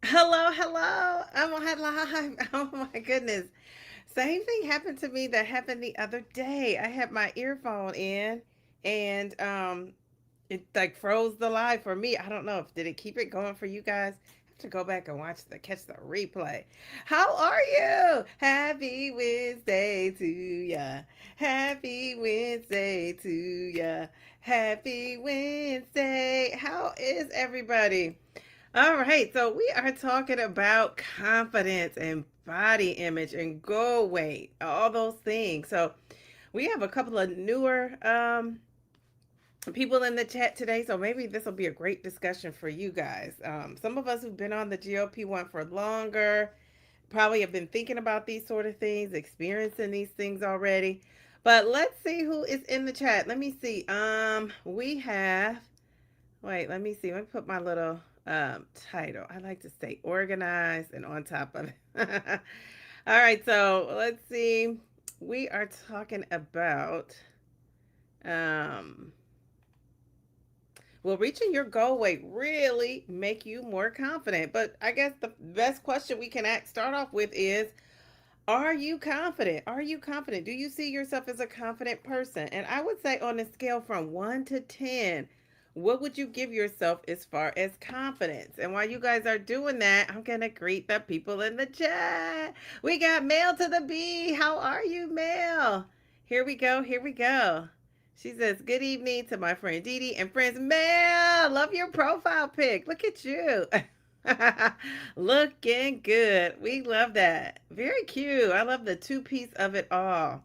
Hello, hello. I'm on live. Oh my goodness. Same thing happened to me that happened the other day. I had my earphone in and it like froze the live for me. I don't know if did it keep it going for you guys. I have to go back and catch the replay. How are you? Happy Wednesday to ya. Happy Wednesday to ya. Happy Wednesday. How is everybody? All right, so we are talking about confidence and body image and goal weight, all those things. So we have a couple of newer people in the chat today, so maybe this will be a great discussion for you guys. Some of us who've been on the GLP-1 for longer probably have been thinking about these sort of things, experiencing these things already. But let's see who is in the chat. Let me see. We have Wait, let me see. Let me put my little title. I like to stay organized and on top of it. All right, so let's see. We are talking about um will reaching your goal weight really make you more confident? But I guess the best question we can start off with is, are you confident? Are you confident? Do you see yourself as a confident person? And I would say on a scale from 1 to 10, what would you give yourself as far as confidence? And while you guys are doing that, I'm going to greet the people in the chat. We got Mail to the B. How are you, Mail? Here we go. Here we go. She says, good evening to my friend Dee Dee and friends. Mel, love your profile pic. Look at you. Looking good. We love that. Very cute. I love the two piece of it all.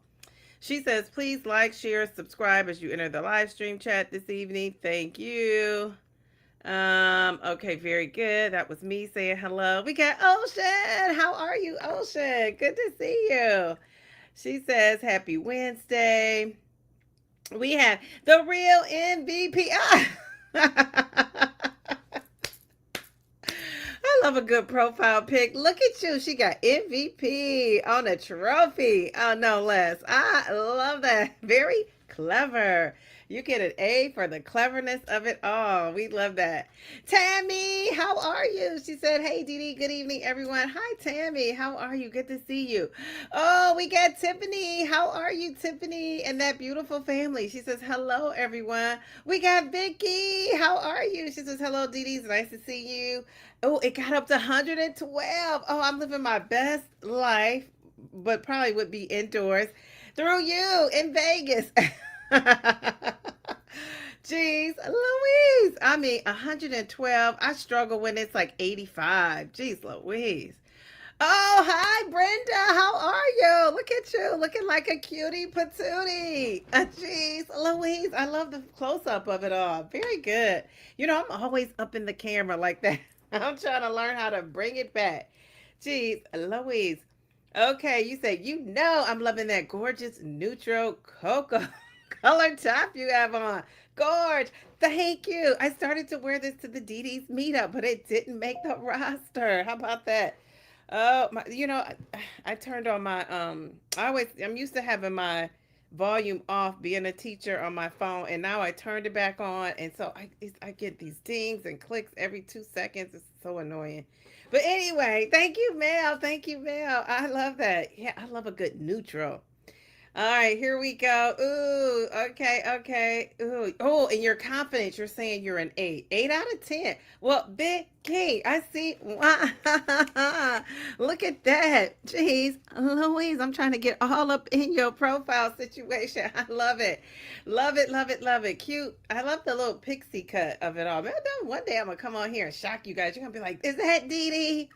She says, please like, share, subscribe as you enter the live stream chat this evening. Thank you. Okay, very good. That was me saying hello. We got Ocean. How are you, Ocean? Good to see you. She says, happy Wednesday. We have the real MVP. I love a good profile pic. Look at you. She got MVP on a trophy. Oh, no less. I love that. Very clever. You get an A for the cleverness of it all. We love that. Tammy, how are you? She said, hey, Dee Dee, good evening, everyone. Hi, Tammy. How are you? Good to see you. Oh, we got Tiffany. How are you, Tiffany? And that beautiful family. She says, hello, everyone. We got Vicky. How are you? She says, hello, Dee Dee. It's nice to see you. Oh, it got up to 112. Oh, I'm living my best life, but probably would be indoors through you in Vegas. Jeez, Louise. I mean, 112. I struggle when it's like 85. Jeez, Louise. Oh, hi, Brenda. How are you? Look at you, looking like a cutie patootie. Jeez, Louise, I love the close up of it all. Very good. You know, I'm always up in the camera like that. I'm trying to learn how to bring it back. Jeez, Louise. Okay, you say, I'm loving that gorgeous neutral cocoa color top you have on. Gorge. Thank you. I started to wear this to the Dee Dee's meetup, but it didn't make the roster. How about that? Oh, I turned on my I'm used to having my volume off being a teacher on my phone, and now I turned it back on, and so I get these dings and clicks every 2 seconds. It's so annoying. But anyway, thank you, Mel. Thank you, Mel. I love that. Yeah, I love a good neutral. All right, here we go. Ooh, okay, okay. Ooh, oh, and your confidence, you're saying you're an 8. 8 out of 10. Well, Big K, I see. Look at that. Jeez, Louise, I'm trying to get all up in your profile situation. I love it. Love it, love it, love it. Cute. I love the little pixie cut of it all. Man, one day I'm going to come on here and shock you guys. You're going to be like, is that Dee Dee?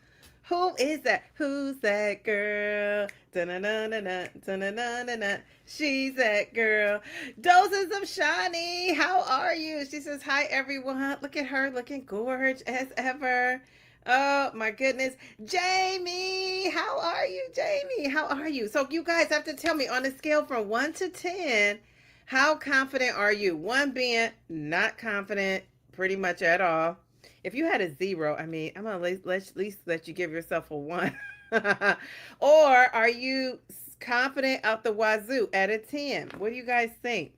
Who is that? Who's that girl? Da-na-na-na-na, da-na-na-na-na. She's that girl. Doses of Shani. How are you? She says, hi, everyone. Look at her looking gorge as ever. Oh, my goodness. Jamie, how are you, Jamie? How are you? So, you guys have to tell me on a scale from 1 to 10, how confident are you? 1 being not confident pretty much at all. If you had a 0, I mean, I'm gonna at least let you give yourself a 1. Or are you confident out the wazoo at a 10? What do you guys think?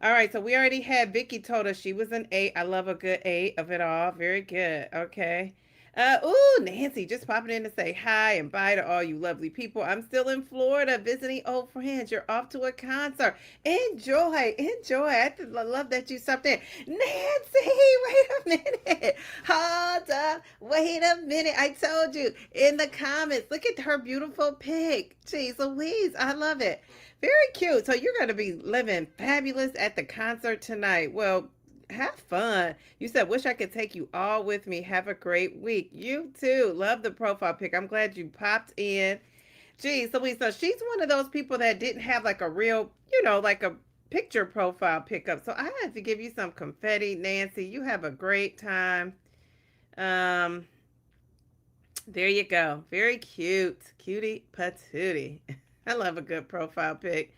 All right, so we already had Vicky told us she was an 8. I love a good 8 of it all. Very good. Okay. Ooh, Nancy, just popping in to say hi and bye to all you lovely people. I'm still in Florida visiting old friends. You're off to a concert. Enjoy, enjoy. Love that you stopped in. Nancy, wait a minute. Hold up. Wait a minute. I told you in the comments. Look at her beautiful pic. Jeez Louise, I love it. Very cute. So you're going to be living fabulous at the concert tonight. Well, have fun. You said, wish I could take you all with me. Have a great week. You too. Love the profile pic. I'm glad you popped in. Geez, so she's one of those people that didn't have like a real, like a picture profile pickup. So I had to give you some confetti, Nancy. You have a great time. Um, there you go. Very cute. Cutie patootie. I love a good profile pic.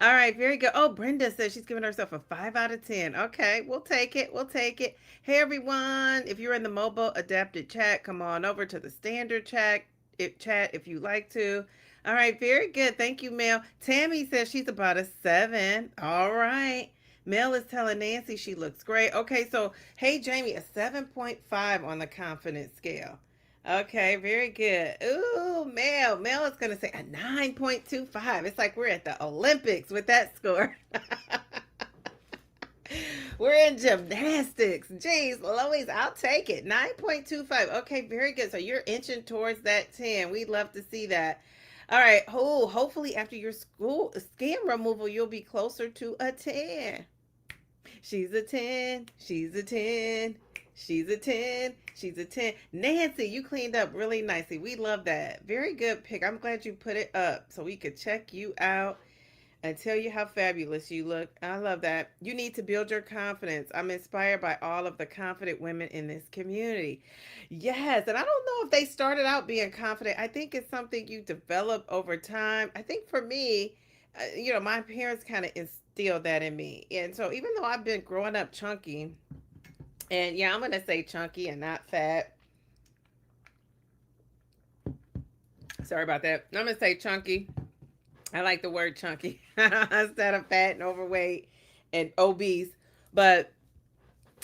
All right, very good. Oh, Brenda says she's giving herself a 5 out of 10. Okay, we'll take it. We'll take it. Hey, everyone. If you're in the mobile adapted chat, come on over to the standard chat if you like to. All right, very good. Thank you, Mel. Tammy says she's about a 7. All right. Mel is telling Nancy she looks great. Okay, so, hey, Jamie, a 7.5 on the confidence scale. Okay, very good. Ooh, Mel. Mel is going to say a 9.25. It's like we're at the Olympics with that score. We're in gymnastics. Jeez, Louise, I'll take it. 9.25. Okay, very good. So you're inching towards that 10. We'd love to see that. All right. Oh, hopefully after your school skin removal, you'll be closer to a 10. She's a 10. She's a 10. She's a 10. She's a 10. Nancy, you cleaned up really nicely. We love that. Very good pick. I'm glad you put it up so we could check you out and tell you how fabulous you look. I love that. You need to build your confidence. I'm inspired by all of the confident women in this community. Yes, and I don't know if they started out being confident. I think it's something you develop over time. I think for me, my parents kind of instilled that in me. And so even though I've been growing up chunky, and yeah, I'm going to say chunky and not fat. Sorry about that. I'm going to say chunky. I like the word chunky instead of fat and overweight and obese. But,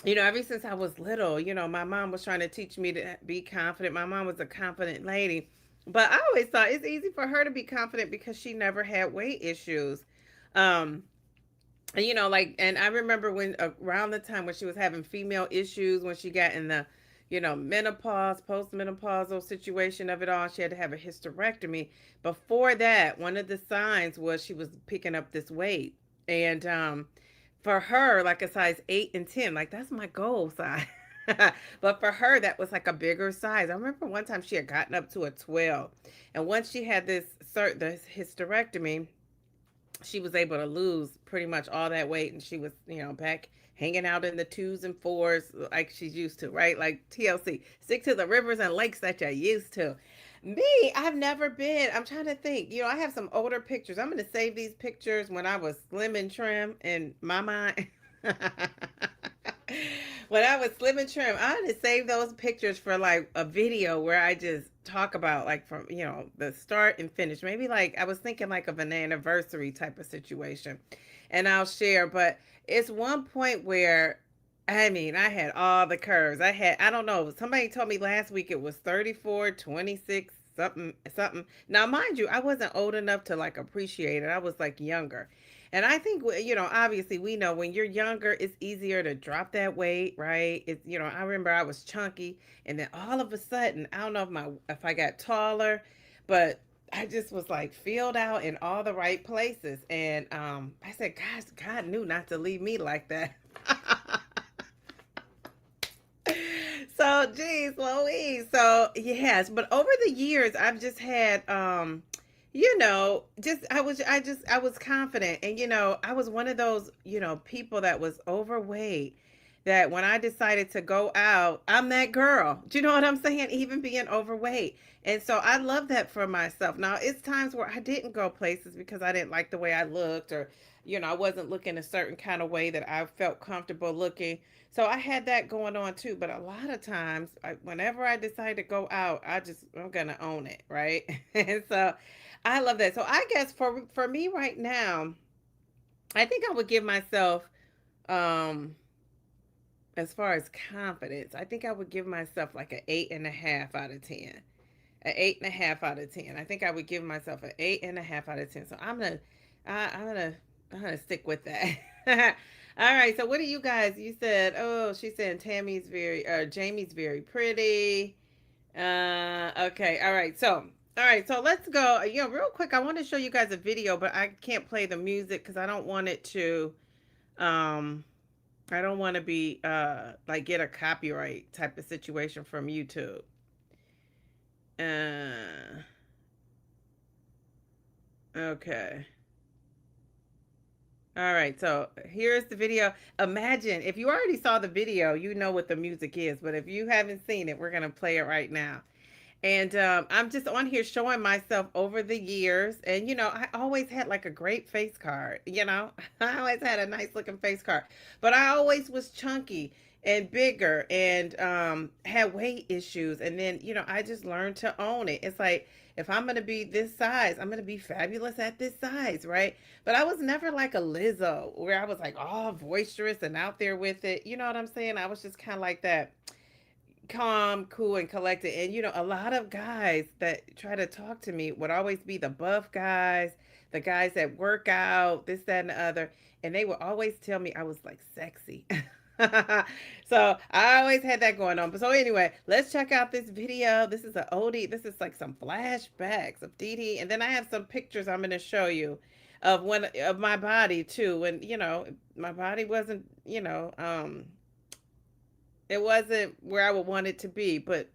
ever since I was little, my mom was trying to teach me to be confident. My mom was a confident lady. But I always thought it's easy for her to be confident because she never had weight issues. Um, and I remember when around the time when she was having female issues, when she got in the, menopause, postmenopausal situation of it all, she had to have a hysterectomy. Before that, one of the signs was she was picking up this weight. And for her, like a size 8 and 10, like that's my goal size. But for her, that was like a bigger size. I remember one time she had gotten up to a 12. And once she had this hysterectomy, she was able to lose pretty much all that weight, and she was back hanging out in the 2s and 4s like she's used to, right? Like TLC, stick to the rivers and lakes that you're used to. Me, I've never been. I'm trying to think. I have some older pictures. I'm going to save these pictures when I was slim and trim in my mind. When I was slim and trim, I had to save those pictures for like a video where I just talk about like from the start and finish. Maybe like I was thinking like of an anniversary type of situation, and I'll share. But it's one point where I mean I had all the curves. I don't know. Somebody told me last week it was 34, 26, something something. Now mind you, I wasn't old enough to like appreciate it. I was like younger. And I think, obviously we know when you're younger, it's easier to drop that weight, right? I remember I was chunky and then all of a sudden, I don't know if I got taller, but I just was like filled out in all the right places. And I said, gosh, God knew not to leave me like that. So, geez, Louise. So, yes, but over the years, I've just had, just I was confident, and I was one of those, people that was overweight. That when I decided to go out, I'm that girl. Do you know what I'm saying? Even being overweight. And so I love that for myself. Now, it's times where I didn't go places because I didn't like the way I looked, or I wasn't looking a certain kind of way that I felt comfortable looking. So I had that going on too. But a lot of times, whenever I decide to go out, I'm gonna own it, right? And so I love that. So I guess for me right now, I think I would give myself um as far as confidence, I think I would give myself like an 8.5 out of 10. An 8.5 out of 10. I think I would give myself an 8.5 out of 10. So I'm gonna, I'm gonna stick with that. All right. So what do you guys? You said, oh, she said Jamie's very pretty. Okay. All right. So, all right. So let's go. Real quick, I want to show you guys a video, but I can't play the music because I don't want it to. Um, I don't want to be like get a copyright type of situation from YouTube. Uh, okay. All right, so here's the video. Imagine if you already saw the video, you know what the music is, but if you haven't seen it, we're going to play it right now. And I'm just on here showing myself over the years. And, I always had like a great face card. I always had a nice looking face card. But I always was chunky and bigger and had weight issues. And then, I just learned to own it. It's like, if I'm going to be this size, I'm going to be fabulous at this size, right? But I was never like a Lizzo where I was like all boisterous and out there with it. You know what I'm saying? I was just kind of like that calm, cool, and collected. And a lot of guys that try to talk to me would always be the buff guys, the guys that work out, this, that, and the other. And they would always tell me I was like sexy. So I always had that going on. But so anyway, let's check out this video. This is an oldie. This is like some flashbacks of Dee Dee. And then I have some pictures I'm going to show you of my body too. When, my body wasn't, it wasn't where I would want it to be, but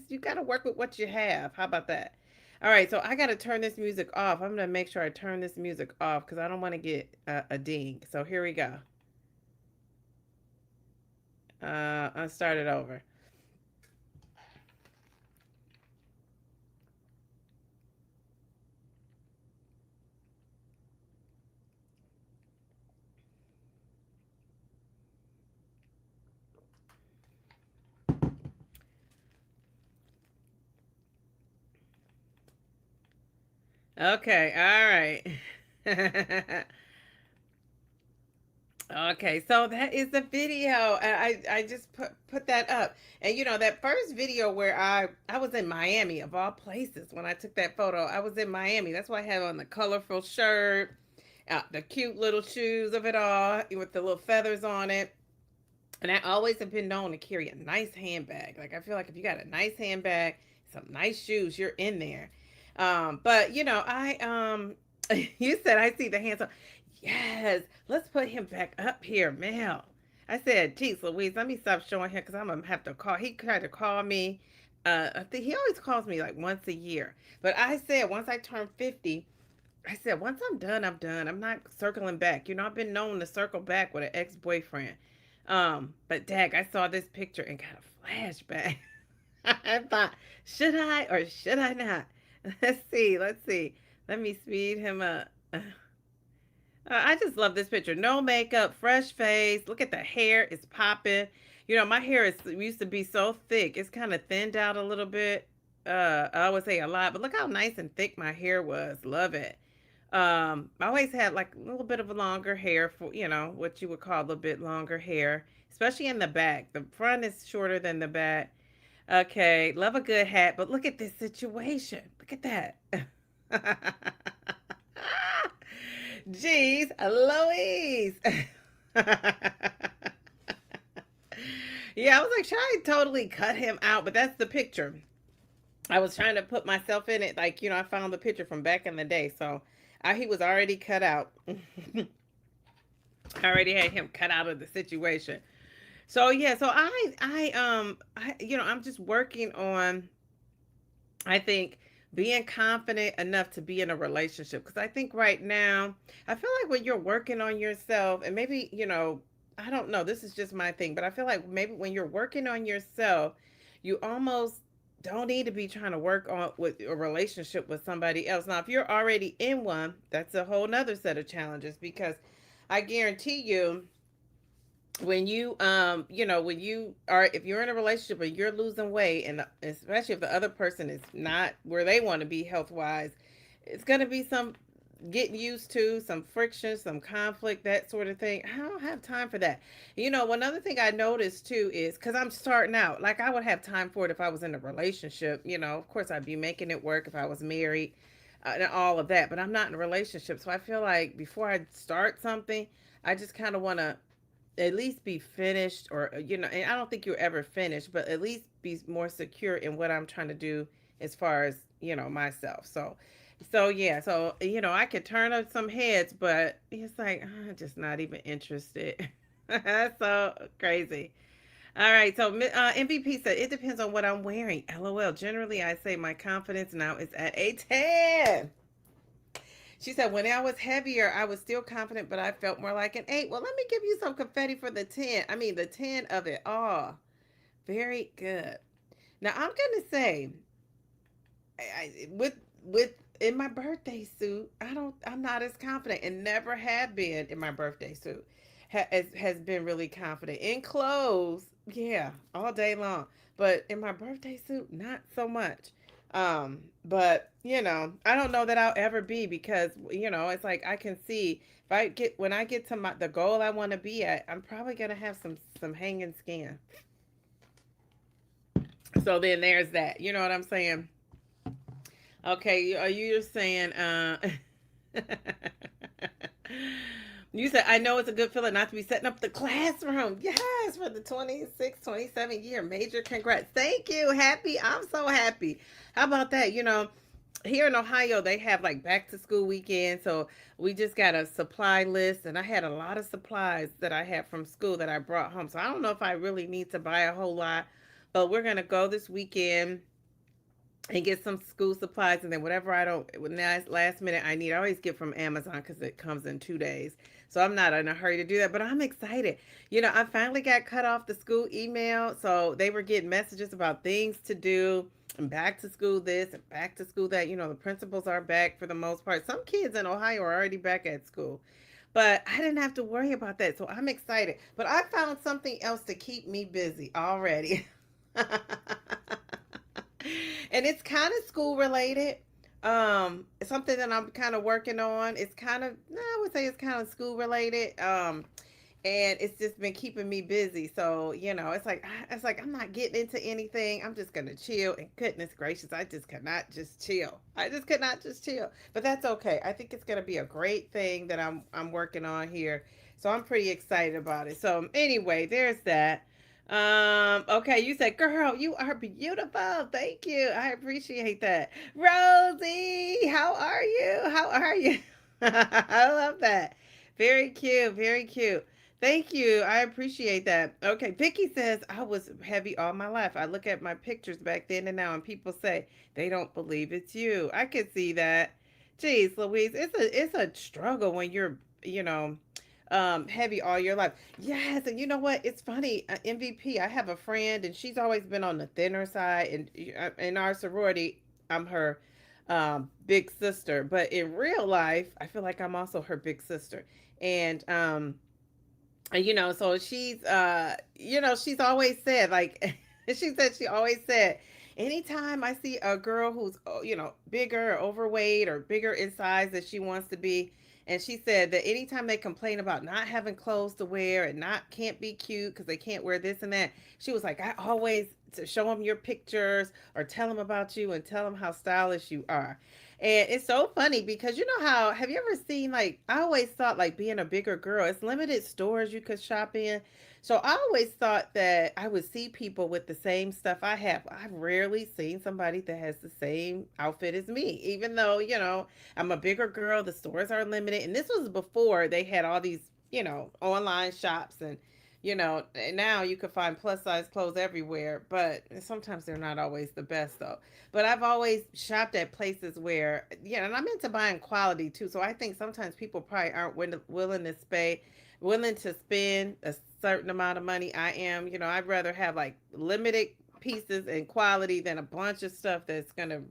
you got to work with what you have. How about that? All right, so I got to turn this music off. I'm going to make sure I turn this music off because I don't want to get a ding. So here we go. I'll start it over. Okay, all right. Okay, so that is the video. I just put that up. And that first video where I was in Miami of all places when I took that photo. I was in Miami. That's why I had on the colorful shirt, the cute little shoes of it all with the little feathers on it. And I always have been known to carry a nice handbag. Like I feel like if you got a nice handbag, some nice shoes, you're in there. But I you said I see the hands on. Yes, let's put him back up here, Mel. I said, geez, Louise, let me stop showing him because I'm gonna have to call. He tried to call me. I think he always calls me like once a year. But I said once I turn 50, I said once I'm done, I'm done. I'm not circling back. I've been known to circle back with an ex-boyfriend. But Dag, I saw this picture and got a flashback. I thought, should I or should I not? Let's see. Let's see. Let me speed him up. I just love this picture. No makeup, fresh face. Look at the hair. It's popping. My hair used to be so thick. It's kind of thinned out a little bit. I would say a lot, but look how nice and thick my hair was. Love it. I always had like a little bit of a longer hair for, what you would call a little bit longer hair, especially in the back. The front is shorter than the back. Okay, love a good hat, but look at this situation. Look at that. Jeez, Louise. Yeah, I was like, should I totally cut him out? But that's the picture. I was trying to put myself in it. Like, I found the picture from back in the day. So he was already cut out. I already had him cut out of the situation. So yeah, so I'm just working on, I think, being confident enough to be in a relationship. Because I think right now, I feel like when you're working on yourself, and maybe, I don't know, this is just my thing, but I feel like maybe when you're working on yourself, you almost don't need to be trying to work on with a relationship with somebody else. Now, if you're already in one, that's a whole nother set of challenges because I guarantee you when when you are, if you're in a relationship and you're losing weight, and especially if the other person is not where they want to be health wise, it's going to be some getting used to, some friction, some conflict, that sort of thing. I don't have time for that. One other thing I noticed too is because I'm starting out, like I would have time for it if I was in a relationship. Of course, I'd be making it work if I was married, and all of that. But I'm not in a relationship. So I feel like before I start something, I just kind of want to at least be finished, or and I don't think you're ever finished, but at least be more secure in what I'm trying to do as far as myself. So yeah, so I could turn up some heads, but it's like I'm just not even interested. That's so crazy. All right, so MVP said it depends on what I'm wearing. LOL. Generally, I say my confidence now is at a 10. She said, when I was heavier, I was still confident, but I felt more like an 8. Well, let me give you some confetti for the 10. I mean, the 10 of it all. Very good. Now, I'm going to say, with in my birthday suit, I'm not as confident, and never have been in my birthday suit. Has been really confident in clothes, yeah, all day long. But in my birthday suit, not so much. But I don't know that I'll ever be, because it's like I can see if I get when I get to the goal I want to be at, I'm probably gonna have some hanging skin. So then there's that. You know what I'm saying? Okay, are you saying you said, I know it's a good feeling not to be setting up the classroom. Yes, for the 26, 27 year. Major congrats. Thank you. Happy. I'm so happy. How about that? Here in Ohio, they have like back to school weekend. So we just got a supply list, and I had a lot of supplies that I had from school that I brought home. So I don't know if I really need to buy a whole lot, but we're going to go this weekend and get some school supplies, and then whatever I don't last minute I need, I always get from Amazon because it comes in 2 days. So I'm not in a hurry to do that, but I'm excited. I finally got cut off the school email, so they were getting messages about things to do and back to school this and back to school that. The principals are back for the most part. Some kids in Ohio are already back at school, but I didn't have to worry about that, so I'm excited. But I found something else to keep me busy already. And it's kind of school related. It's something that I'm kind of working on. It's kind of, no, I would say it's kind of school related. And it's just been keeping me busy. So, it's like I'm not getting into anything. I'm just gonna chill. And goodness gracious, I just cannot just chill. I just could not just chill. But that's okay. I think it's gonna be a great thing that I'm working on here. So I'm pretty excited about it. So anyway, there's that. Okay, you said, girl, you are beautiful. Thank you. I appreciate that. Rosie, how are you? How are you? I love that. Very cute. Very cute. Thank you. I appreciate that. Okay, Vicky says, I was heavy all my life. I look at my pictures back then and now, and people say they don't believe it's you. I could see that. Jeez, Louise, it's a struggle when you're, you know, heavy all your life. Yes, and you know what? It's funny. MVP. I have a friend, and she's always been on the thinner side, and in our sorority, I'm her big sister. But in real life, I feel like I'm also her big sister, and so she's always said, like, she always said, anytime I see a girl who's bigger or overweight or bigger in size that she wants to be, and she said that anytime they complain about not having clothes to wear and not can't be cute because they can't wear this and that, she was like, I always to show them your pictures or tell them about you and tell them how stylish you are. And it's so funny because you know how, have you ever seen, like, I always thought like being a bigger girl, it's limited stores you could shop in. So I always thought that I would see people with the same stuff I have. I've rarely seen somebody that has the same outfit as me, even though, I'm a bigger girl, the stores are limited. And this was before they had all these, online shops, and now you can find plus size clothes everywhere, but sometimes they're not always the best though. But I've always shopped at places where, and I'm into buying quality too. So I think sometimes people probably aren't willing to spend a certain amount of money. I am, I'd rather have like limited pieces and quality than a bunch of stuff that's gonna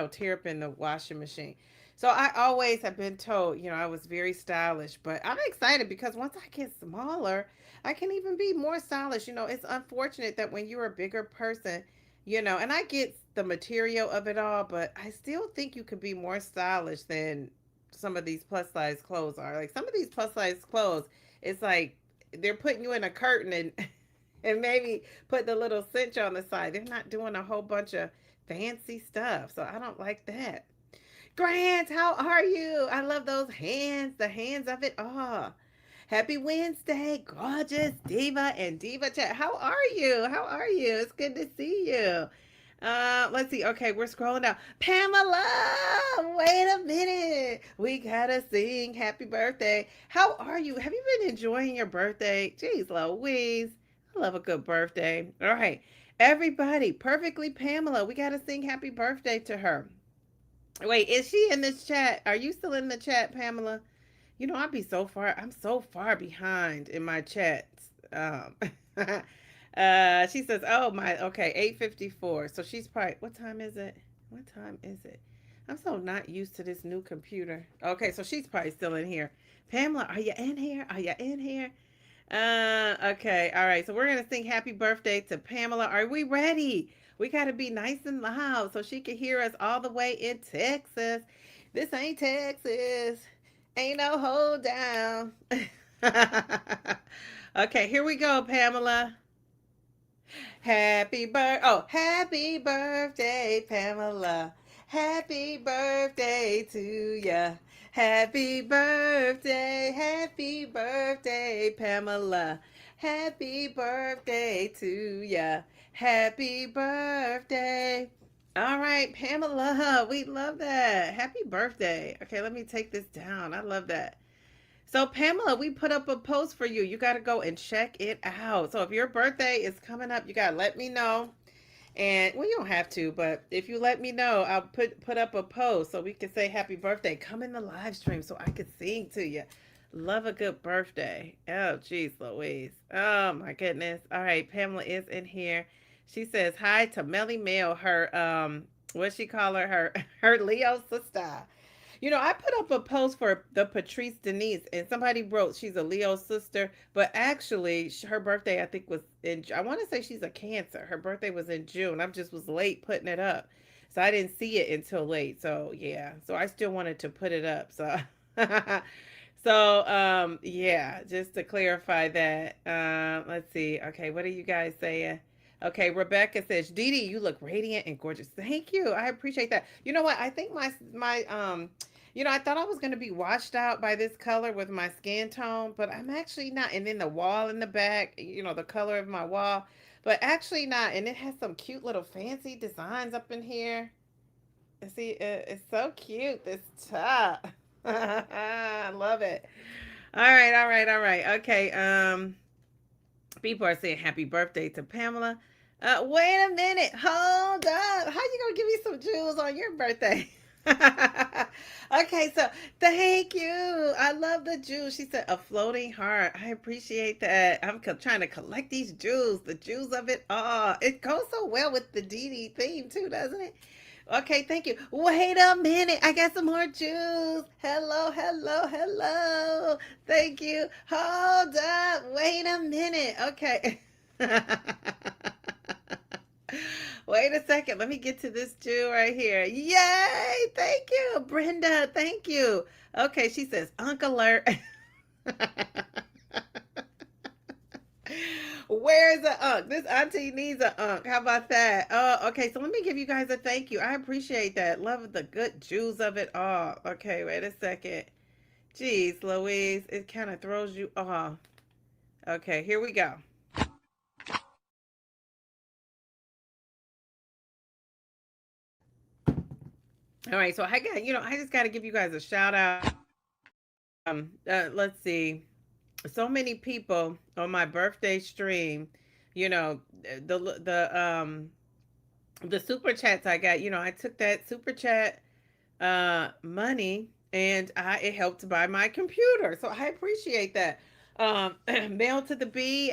tear up in the washing machine. So I always have been told, I was very stylish, but I'm excited because once I get smaller, I can even be more stylish. It's unfortunate that when you're a bigger person, and I get the material of it all, but I still think you could be more stylish than some of these plus size clothes are. Like some of these plus size clothes, it's like they're putting you in a curtain and and maybe put the little cinch on the side. They're not doing a whole bunch of fancy stuff. So I don't like that. Grant, how are you? I love those hands, the hands of it all. Happy Wednesday, gorgeous Diva and Diva chat. How are you? How are you? It's good to see you. Let's see. Okay, we're scrolling down. Pamela, wait a minute. We gotta sing happy birthday. How are you? Have you been enjoying your birthday? Jeez Louise. I love a good birthday. All right. Everybody, perfectly Pamela. We gotta sing happy birthday to her. Wait, is she in this chat? Are you still in the chat, Pamela? You know, I'm so far behind in my chats. She says, oh my, okay, 8:54. So she's probably, what time is it? What time is it? I'm so not used to this new computer. Okay, so she's probably still in here. Pamela, are you in here? Are you in here? Okay, all right. So we're gonna sing happy birthday to Pamela. Are we ready? We gotta be nice and loud so she can hear us all the way in Texas. This ain't Texas. Ain't no hold down. Okay, here we go, Pamela. Happy birthday, Pamela. Happy birthday to ya. Happy birthday, Pamela. Happy birthday to ya. Happy birthday. All right, Pamela, we love that. Happy birthday. Okay, let me take this down. I love that. So, Pamela, we put up a post for you. You got to go and check it out. So, if your birthday is coming up, you got to let me know. And well, you don't have to, but if you let me know, I'll put up a post so we can say happy birthday. Come in the live stream so I can sing to you. Love a good birthday. Oh, geez, Louise. Oh my goodness. All right, Pamela is in here. She says hi to Melly Mail, her what she call her her Leo sister. You know, I put up a post for the Patrice Denise, and somebody wrote she's a Leo sister, but actually, her birthday I think was in. I want to say she's a Cancer. Her birthday was in June. I just was late putting it up, so I didn't see it until late. So yeah, so I still wanted to put it up. So, yeah, just to clarify that. Let's see. Okay, what are you guys saying? Okay, Rebecca says, Dee Dee, you look radiant and gorgeous. Thank you. I appreciate that. You know what? I think I thought I was going to be washed out by this color with my skin tone, but I'm actually not. And then the wall in the back, the color of my wall, but actually not. And it has some cute little fancy designs up in here. See, it's so cute, this top. I love it. All right, all right, all right. Okay, people are saying happy birthday to Pamela. Wait a minute. Hold up. How you gonna give me some jewels on your birthday? Okay, so thank you. I love the jewels. She said a floating heart. I appreciate that. I'm trying to collect these jewels, the jewels of it all. It goes so well with the Dee Dee theme too, doesn't it? Okay, thank you. Wait a minute. I got some more jewels. Hello, hello, hello. Thank you. Hold up. Wait a minute. Okay. Wait a second. Let me get to this Jew right here. Yay! Thank you, Brenda. Thank you. Okay, she says, Uncle alert. Where's the unk? This auntie needs a unk. How about that? Oh, okay. So let me give you guys a thank you. I appreciate that. Love the good Jews of it all. Okay, wait a second. Jeez, Louise, it kind of throws you off. Okay, here we go. All right, so I just got to give you guys a shout out. Let's see. So many people on my birthday stream, you know, the super chats I got, I took that super chat money and it helped buy my computer. So I appreciate that. Mail to the B,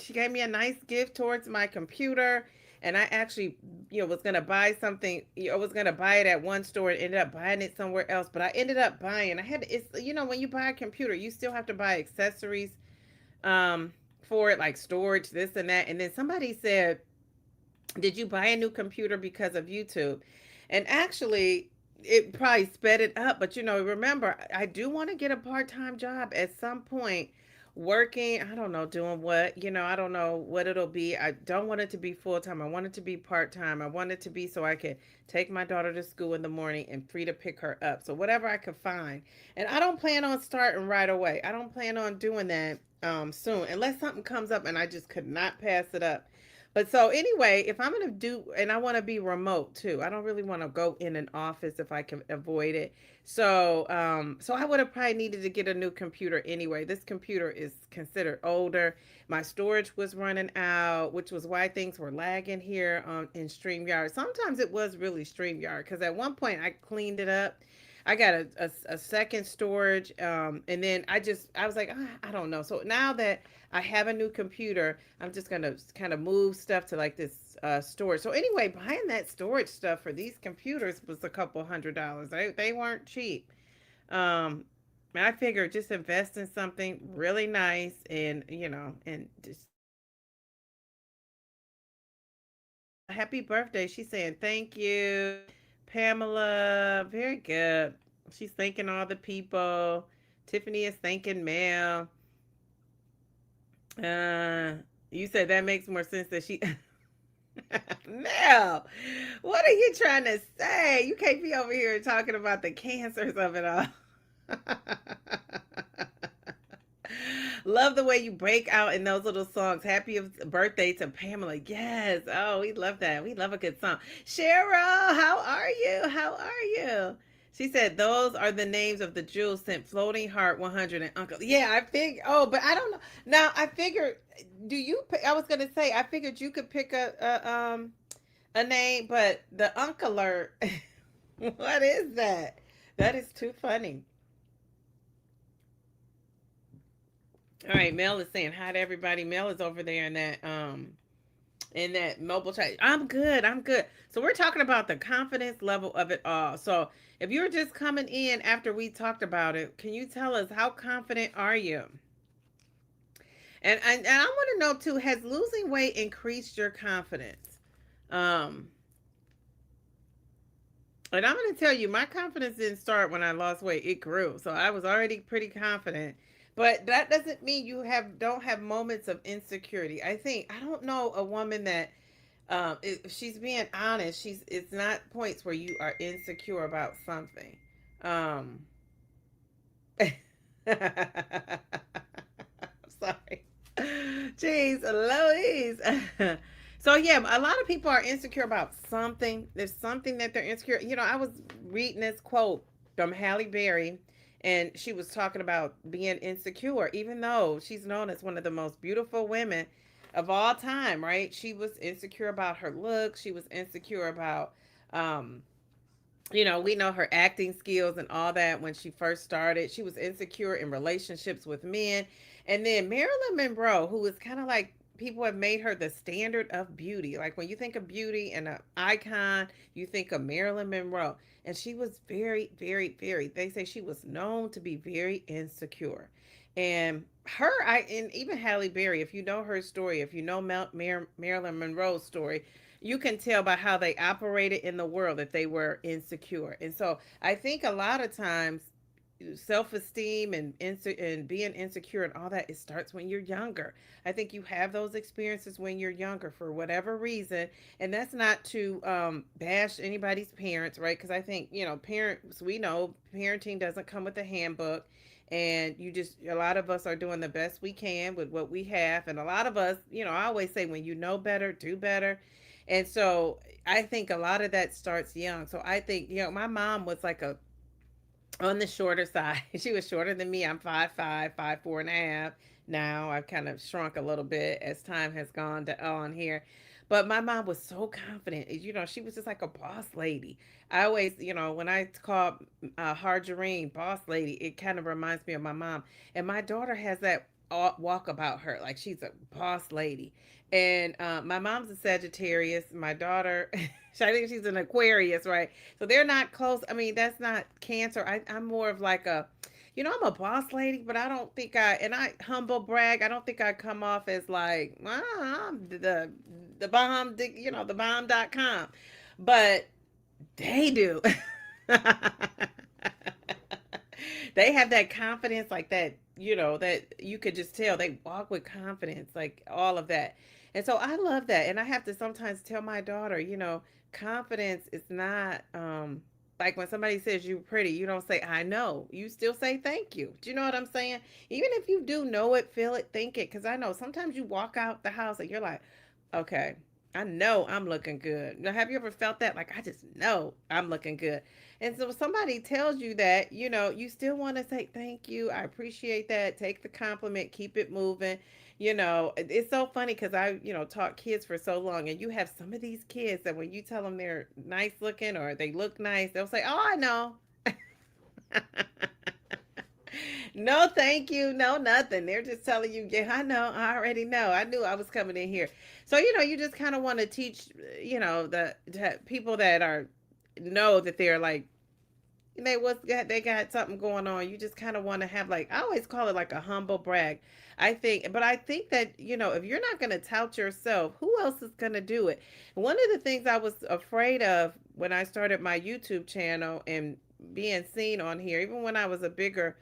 she gave me a nice gift towards my computer. And I actually, was going to buy something. I was going to buy it at one store and ended up buying it somewhere else. But I ended up buying, when you buy a computer, you still have to buy accessories for it, like storage, this and that. And then somebody said, did you buy a new computer because of YouTube? And actually, it probably sped it up. But remember, I do want to get a part-time job at some point, working. I don't know, doing what. I don't know what it'll be. I don't want it to be full-time. I want it to be part-time. I want it to be so I could take my daughter to school in the morning and free to pick her up. So whatever I could find. And I don't plan on starting right away. I don't plan on doing that soon, unless something comes up and I just could not pass it up. But so anyway, if I'm gonna do, and I want to be remote too. I don't really want to go in an office if I can avoid it. So I would have probably needed to get a new computer anyway. This computer is considered older. My storage was running out, which was why things were lagging here in StreamYard. Sometimes it was really StreamYard because at one point I cleaned it up. I got a second storage, and then I was like, I don't know. So now that I have a new computer, I'm just gonna kind of move stuff to like this storage. So anyway, buying that storage stuff for these computers was a couple $100s. They weren't cheap. And I figured just invest in something really nice, and and just happy birthday. She's saying thank you, Pamela. Very good. She's thanking all the people. Tiffany is thanking Mel. Uh, you said that makes more sense that she. Mel, what are you trying to say? You can't be over here talking about the cancers of it all. Love the way you break out in those little songs. Happy birthday to Pamela. Yes. Oh, we love that. We love a good song. Cheryl, how are you? How are you? She said those are the names of the jewels sent Floating Heart 100 and Uncle. Yeah, I think. Oh, but I don't know. Now I figured. Do you? I was gonna say I figured you could pick a name, but the Uncle alert. What is that? That is too funny. All right, Mel is saying hi to everybody. Mel is over there in that mobile chat. I'm good. I'm good. So we're talking about the confidence level of it all. So if you're just coming in after we talked about it, can you tell us how confident are you? And I want to know too, has losing weight increased your confidence? Um and I'm going to tell you, my confidence didn't start when I lost weight. It grew. So I was already pretty confident. But that doesn't mean you don't have moments of insecurity. I don't know a woman that if she's being honest, it's not points where you are insecure about something. Um I'm sorry. Jeez, Louise. So yeah, a lot of people are insecure about something. There's something that they're insecure. I was reading this quote from Halle Berry, and she was talking about being insecure, even though she's known as one of the most beautiful women of all time, right? She was insecure about her looks. She was insecure about um we know her acting skills and all that when she first started. She was insecure in relationships with men. And then Marilyn Monroe, who was kind of like people have made her the standard of beauty. Like when you think of beauty and an icon, you think of Marilyn Monroe. And she was very, very, very, they say she was known to be very insecure. And and even Halle Berry, if you know her story, if you know Marilyn Monroe's story, you can tell by how they operated in the world that they were insecure. And so I think a lot of times self-esteem and being insecure and all that, it starts when you're younger. I think you have those experiences when you're younger for whatever reason, and that's not to bash anybody's parents, right? Because I think parents, we know parenting doesn't come with a handbook, and a lot of us are doing the best we can with what we have, and a lot of us, I always say, when you know better, do better. And so I think a lot of that starts young. So I think, my mom was like a on the shorter side. She was shorter than me. I'm 5'5", 5'4.5". Now I've kind of shrunk a little bit as time has gone on here. But my mom was so confident. She was just like a boss lady. I always, when I call Harjarine boss lady, it kind of reminds me of my mom. And my daughter has that walk about her. Like she's a boss lady. And my mom's a Sagittarius. My daughter, I think she's an Aquarius, right? So they're not close. I mean, that's not Cancer. I'm more of like I'm a boss lady, but I don't think and I humble brag. I don't think I come off as like, I'm the bomb, the bomb.com. But they do. They have that confidence, like that, that you could just tell they walk with confidence, like all of that. And so I love that. And I have to sometimes tell my daughter, confidence is not like when somebody says you're pretty, you don't say I know. You still say thank you. Do you know what I'm saying? Even if you do know it, feel it, think it. Because I know sometimes you walk out the house and you're like, okay, I know I'm looking good. Now, have you ever felt that? Like, I just know I'm looking good. And so if somebody tells you that, you still want to say, thank you. I appreciate that. Take the compliment, keep it moving. It's so funny because I, taught kids for so long, and you have some of these kids that when you tell them they're nice looking or they look nice, they'll say, oh, I know. No, thank you. No, nothing. They're just telling you, yeah, I know. I already know. I knew I was coming in here. So, you just kind of want to teach, the people that are know that they're like they got something going on. You just kind of want to have, like, I always call it like a humble brag. I think that if you're not going to tout yourself, who else is going to do it? One of the things I was afraid of when I started my YouTube channel and being seen on here, even when I was a bigger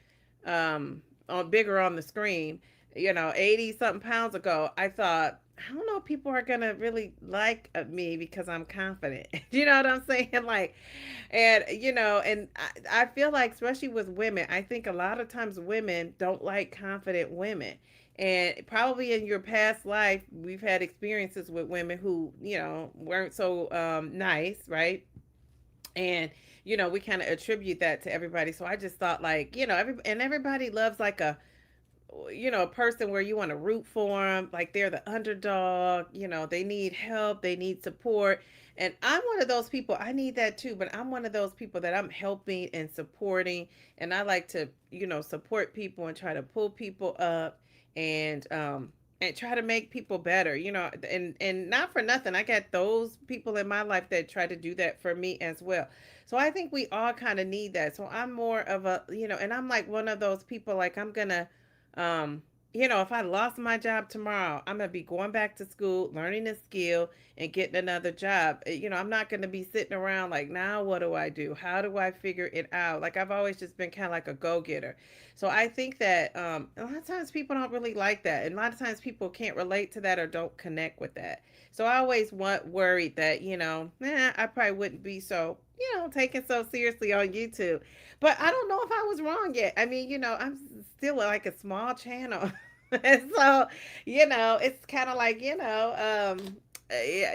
on the screen, 80 something pounds ago, I thought, I don't know if people are gonna really like me because I'm confident. You know what I'm saying? Like, and I feel like, especially with women, I think a lot of times women don't like confident women. And probably in your past life, we've had experiences with women who, weren't so nice, right? And we kind of attribute that to everybody. So I just thought, like, everybody loves like a person where you want to root for them, like they're the underdog, they need help, they need support. And I'm one of those people. I need that too, but I'm one of those people that I'm helping and supporting, and I like to, support people and try to pull people up, and try to make people better, and not for nothing, I got those people in my life that try to do that for me as well. So I think we all kind of need that. So I'm more of a, and I'm like one of those people, like, I'm gonna um, if I lost my job tomorrow, I'm gonna be going back to school, learning a skill, and getting another job. I'm not gonna be sitting around like, now what do I do? How do I figure it out? Like, I've always just been kind of like a go-getter. So I think that a lot of times people don't really like that, and a lot of times people can't relate to that or don't connect with that. So I always worried that I probably wouldn't be so taken so seriously on YouTube. But I don't know if I was wrong yet. I mean, I'm still like a small channel. And so, it's kind of like, yeah,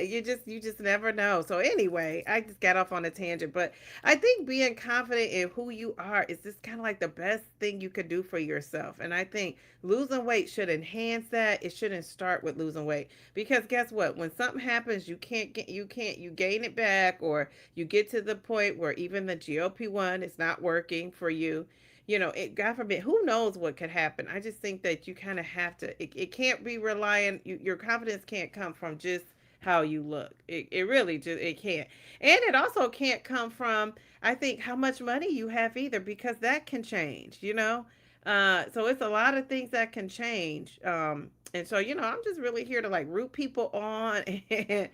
you just never know. So anyway, I just got off on a tangent, but I think being confident in who you are is just kind of like the best thing you could do for yourself. And I think losing weight should enhance that. It shouldn't start with losing weight, because guess what? When something happens, you gain it back, or you get to the point where even the GLP-1 is not working for you. God forbid, who knows what could happen. I just think that you kind of have to, it can't be reliant, your confidence can't come from just how you look. It really just, it can't. And it also can't come from, I think, how much money you have either, because that can change. So it's a lot of things that can change. And so, I'm just really here to like root people on. And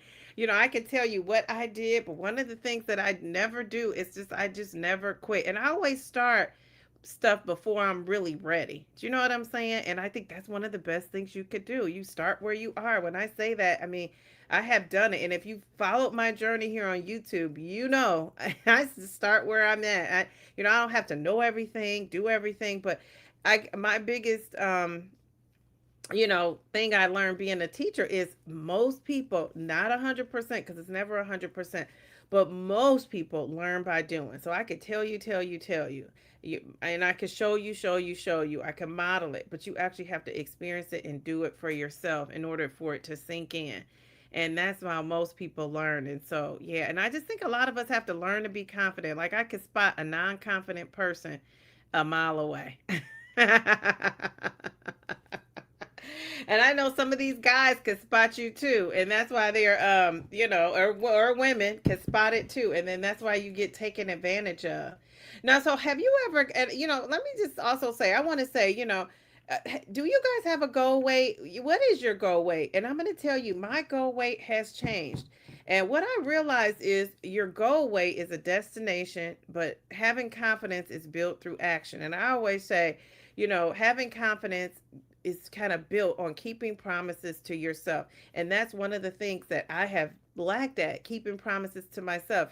I can tell you what I did, but one of the things that I never do is I just never quit. And I always start stuff before I'm really ready. Do you know what I'm saying? And I think that's one of the best things you could do. You start where you are. When I say that, I mean, I have done it. And if you followed my journey here on YouTube, I start where I'm at. I don't have to know everything, do everything, but my biggest thing I learned being a teacher is most people, not 100%, because it's never 100%, but most people learn by doing. So I could tell you, and I could show you. I can model it, but you actually have to experience it and do it for yourself in order for it to sink in. And that's how most people learn. And so, yeah, and I just think a lot of us have to learn to be confident. Like, I could spot a non confident person a mile away. And I know some of these guys can spot you too, and that's why they're or women can spot it too, and then that's why you get taken advantage of. Now, so have you ever? And let me just also say, I want to say, Do you guys have a goal weight? What is your goal weight? And I'm going to tell you, my goal weight has changed. And what I realize is your goal weight is a destination, but having confidence is built through action. And I always say, having confidence is kind of built on keeping promises to yourself. And that's one of the things that I have lacked at, keeping promises to myself.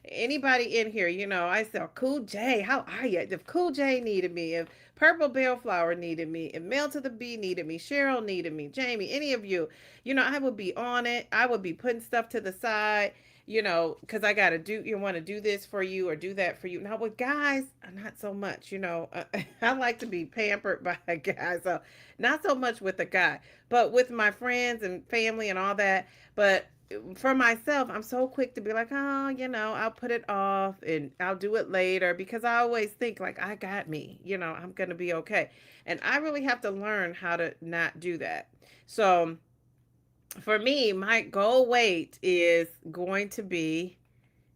Anybody in here, I say, Cool J, how are you? If Cool J needed me, if Purple Bellflower needed me, if Mel to the B needed me, Cheryl needed me, Jamie, any of you, I would be on it. I would be putting stuff to the side, because I got to do, want to do this for you or do that for you. Now, with guys, not so much, I like to be pampered by a guy. So, not so much with a guy, but with my friends and family and all that. But for myself, I'm so quick to be like, oh, I'll put it off and I'll do it later because I always think like I got me, I'm going to be okay. And I really have to learn how to not do that. So for me, my goal weight is going to be,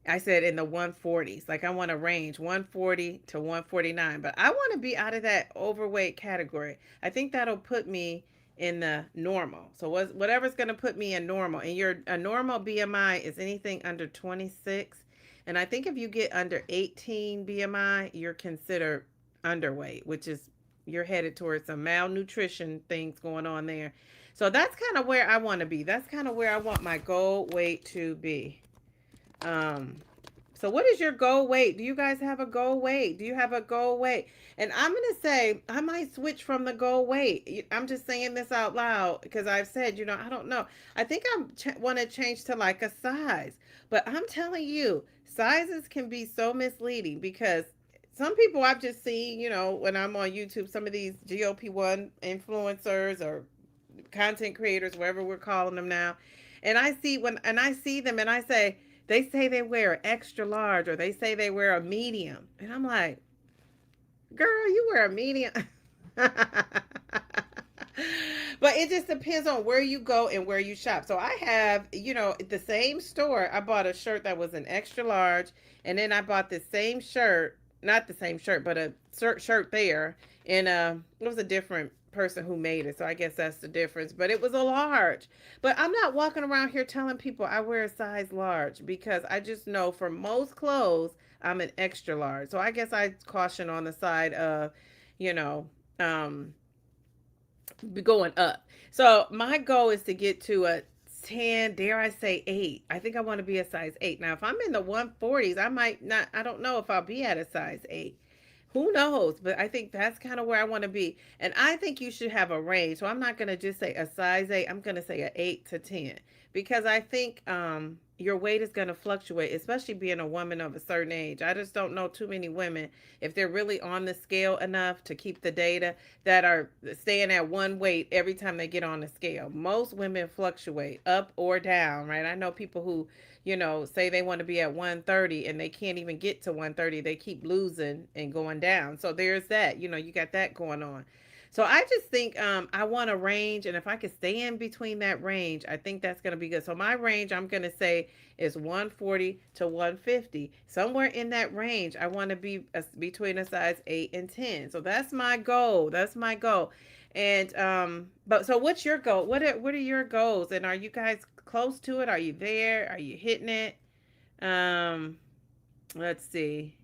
I said in the 140s. Like I want to range 140 to 149, but I want to be out of that overweight category. I think that'll put me in the normal. So whatever's going to put me in normal. And your a normal BMI is anything under 26. And I think if you get under 18 BMI, you're considered underweight, which is you're headed towards some malnutrition things going on there. So that's kind of where I want to be. That's kind of where I want my goal weight to be. Um, so what is your goal weight? Do you guys have a goal weight? Do you have a goal weight? And I'm going to say I might switch from the goal weight. I'm just saying this out loud because I've said, I don't know. I think I want to change to like a size. But I'm telling you, sizes can be so misleading because some people I've just seen, when I'm on YouTube, some of these GLP-1 influencers or content creators, whatever we're calling them now. And I see them and I say, they say they wear extra large or they say they wear a medium. And I'm like, girl, you wear a medium. But it just depends on where you go and where you shop. So I have, the same store, I bought a shirt that was an extra large. And then I bought the same shirt, not the same shirt, but a shirt there. And it was a different person who made it. So I guess that's the difference. But it was a large. But I'm not walking around here telling people I wear a size large because I just know for most clothes, I'm an extra large. So I guess I caution on the side of, you know, um, going up. So my goal is to get to a 10, dare I say 8. I think I want to be a size 8. Now, if I'm in the 140s, I might not, I don't know if I'll be at a size 8. Who knows? But I think that's kind of where I want to be. And I think you should have a range. So I'm not going to just say a size 8. I'm going to say a 8 to 10 because I think your weight is going to fluctuate, especially being a woman of a certain age. I just don't know too many women, if they're really on the scale enough to keep the data, that are staying at one weight every time they get on the scale. Most women fluctuate up or down, right? I know people who, say they want to be at 130 and they can't even get to 130. They keep losing and going down. So there's that, you got that going on. So I just think I want a range, and if I could stay in between that range, I think that's going to be good. So my range, I'm going to say, is 140 to 150. Somewhere in that range, I want to be between a size 8 and 10. So that's my goal. That's my goal. And but so what's your goal? What are your goals? And are you guys close to it? Are you there? Are you hitting it? Um, let's see.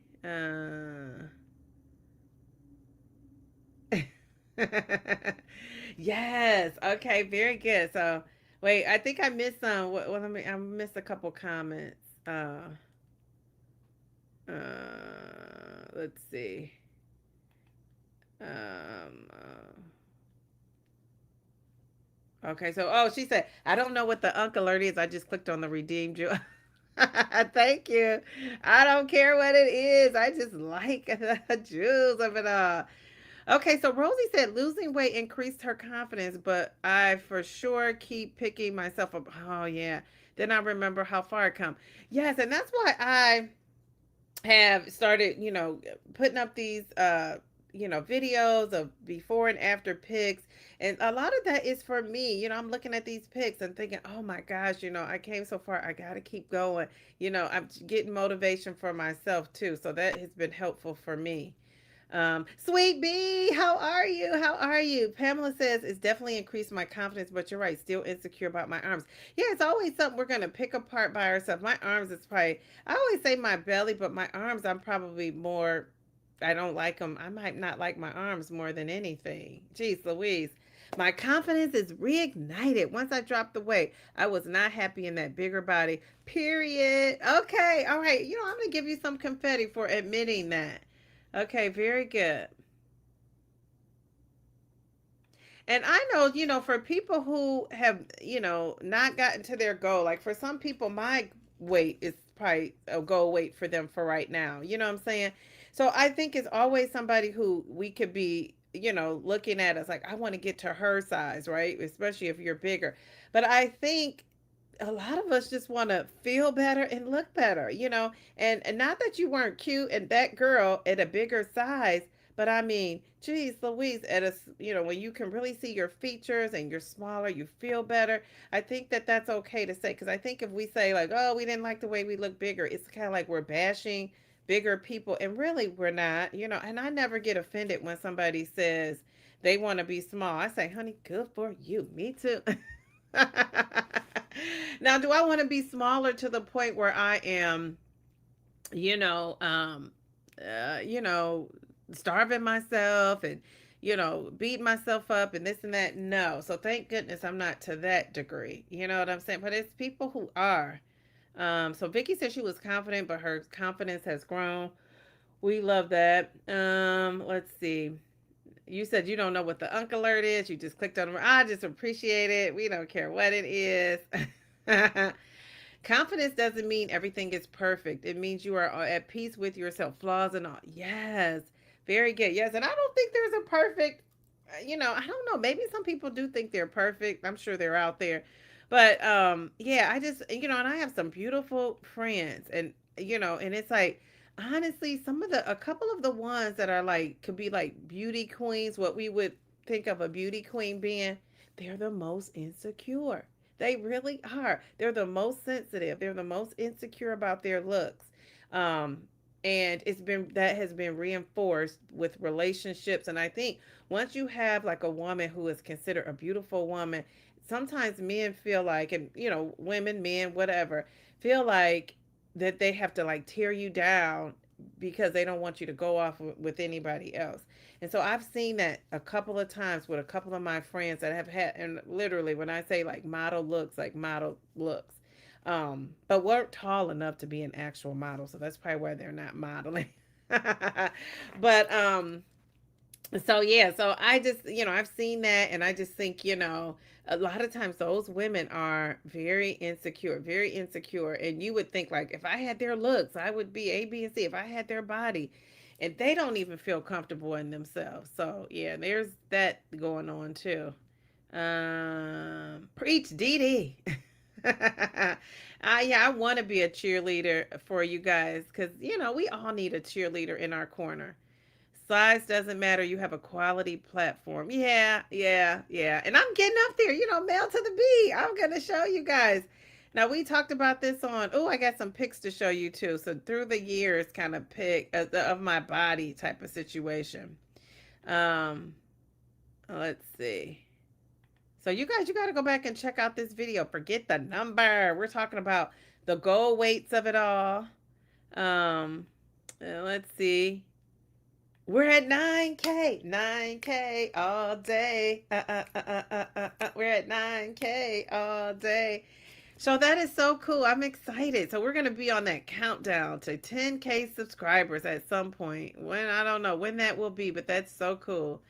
Yes. Okay. Very good. So, wait. I think I missed some. Well, I missed a couple comments. Let's see. Okay. So, oh, she said, I don't know what the Unk alert is. I just clicked on the redeem jewel. Thank you. I don't care what it is. I just like the jewels of it all. Okay, so Rosie said losing weight increased her confidence, but I for sure keep picking myself up. Oh yeah. Then I remember how far I come. Yes, and that's why I have started, putting up these videos of before and after pics. And a lot of that is for me. I'm looking at these pics and thinking, oh my gosh, I came so far. I gotta keep going. I'm getting motivation for myself too. So that has been helpful for me. Sweet Bee, how are you? How are you? Pamela says it's definitely increased my confidence, but you're right, still insecure about my arms. Yeah, it's always something we're gonna pick apart by ourselves. My arms is probably I always say my belly, but my arms I'm probably more I don't like them. I might not like my arms more than anything. Jeez Louise. My confidence is reignited once I dropped the weight. I was not happy in that bigger body. Period. Okay, all right. I'm gonna give you some confetti for admitting that. Okay, very good. And I know, for people who have, not gotten to their goal, like for some people, my weight is probably a goal weight for them for right now. You know what I'm saying? So I think it's always somebody who we could be, looking at us like, I want to get to her size, right? Especially if you're bigger. But I think a lot of us just want to feel better and look better, and not that you weren't cute and that girl at a bigger size, but I mean, geez Louise, when you can really see your features and you're smaller, you feel better. I think that that's okay to say, because I think if we say like, oh, we didn't like the way we look bigger, it's kind of like we're bashing bigger people, and really we're not, and I never get offended when somebody says they want to be small. I say, honey, good for you. Me too. Now, do I want to be smaller to the point where I am, you know, um, uh, you know, starving myself and, beating myself up and this and that? No. So thank goodness I'm not to that degree. You know what I'm saying? But it's people who are. So Vicky said she was confident, but her confidence has grown. We love that. Let's see. You said you don't know what the Unk Alert is. You just clicked on it. I just appreciate it. We don't care what it is. Confidence doesn't mean everything is perfect. It means you are at peace with yourself, flaws and all. Yes. Very good. Yes. And I don't think there's a perfect, I don't know. Maybe some people do think they're perfect. I'm sure they're out there. But yeah, I just, and I have some beautiful friends, and it's like, honestly, a couple of the ones that are like could be like beauty queens, what we would think of a beauty queen being, they're the most insecure. They really are. They're the most sensitive. They're the most insecure about their looks. Um, and that has been reinforced with relationships. And I think once you have like a woman who is considered a beautiful woman, sometimes men feel like, and women, men, whatever, feel like that they have to like tear you down because they don't want you to go off with anybody else. And so I've seen that a couple of times with a couple of my friends that have had, and literally when I say like model looks, like model looks, but weren't tall enough to be an actual model. So that's probably why they're not modeling. But so yeah, so I just, I've seen that, and I just think, a lot of times those women are very insecure, and you would think like if I had their looks, I would be A, B, and C. If I had their body, and they don't even feel comfortable in themselves. So yeah, there's that going on too. Preach, Dee Dee. Yeah, I want to be a cheerleader for you guys because we all need a cheerleader in our corner. Size doesn't matter. You have a quality platform. Yeah, yeah, yeah. And I'm getting up there, mail to the B. I'm going to show you guys. Now, we talked about this on, oh, I got some pics to show you too. So, through the years, kind of of my body type of situation. Um, let's see. So, you guys, you got to go back and check out this video. Forget the number. We're talking about the goal weights of it all. Um, let's see. We're at 9K, 9K all day. We're at 9K all day. So that is so cool. I'm excited. So we're going to be on that countdown to 10K subscribers at some point. When, I don't know when that will be, but that's so cool.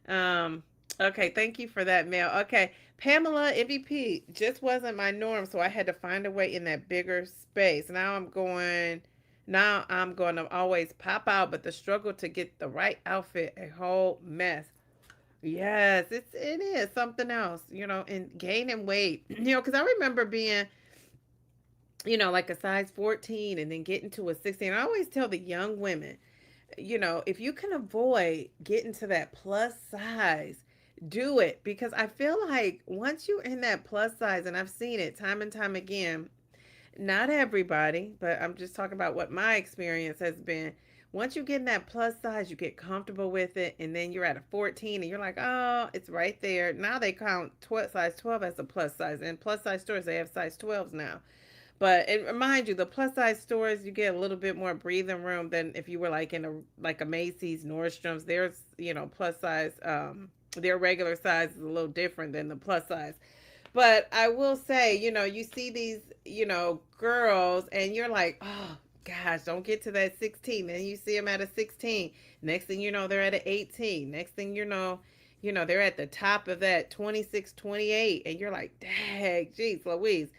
Um, okay, thank you for that, Mel. Okay, Pamela MVP just wasn't my norm, so I had to find a way in that bigger space. Now I'm going to always pop out, but the struggle to get the right outfit, a whole mess. Yes, it is something else, and gaining weight, because I remember being, like a size 14 and then getting to a 16. I always tell the young women, if you can avoid getting to that plus size, do it, because I feel like once you're in that plus size, and I've seen it time and time again, not everybody, but I'm just talking about what my experience has been. once you get in that plus size, you get comfortable with it, and then you're at a 14, and you're like, oh, it's right there. Now they count size 12 as a plus size, and plus size stores they have size 12s now. But it remind you, the plus size stores, you get a little bit more breathing room than if you were like in a Macy's, Nordstrom's. There's plus size. Their regular size is a little different than the plus size. But I will say, you see these, girls, and you're like, oh gosh, don't get to that 16. Then you see them at a 16. Next thing you know, they're at an 18. Next thing they're at the top of that 26, 28, and you're like, dang, geez, Louise.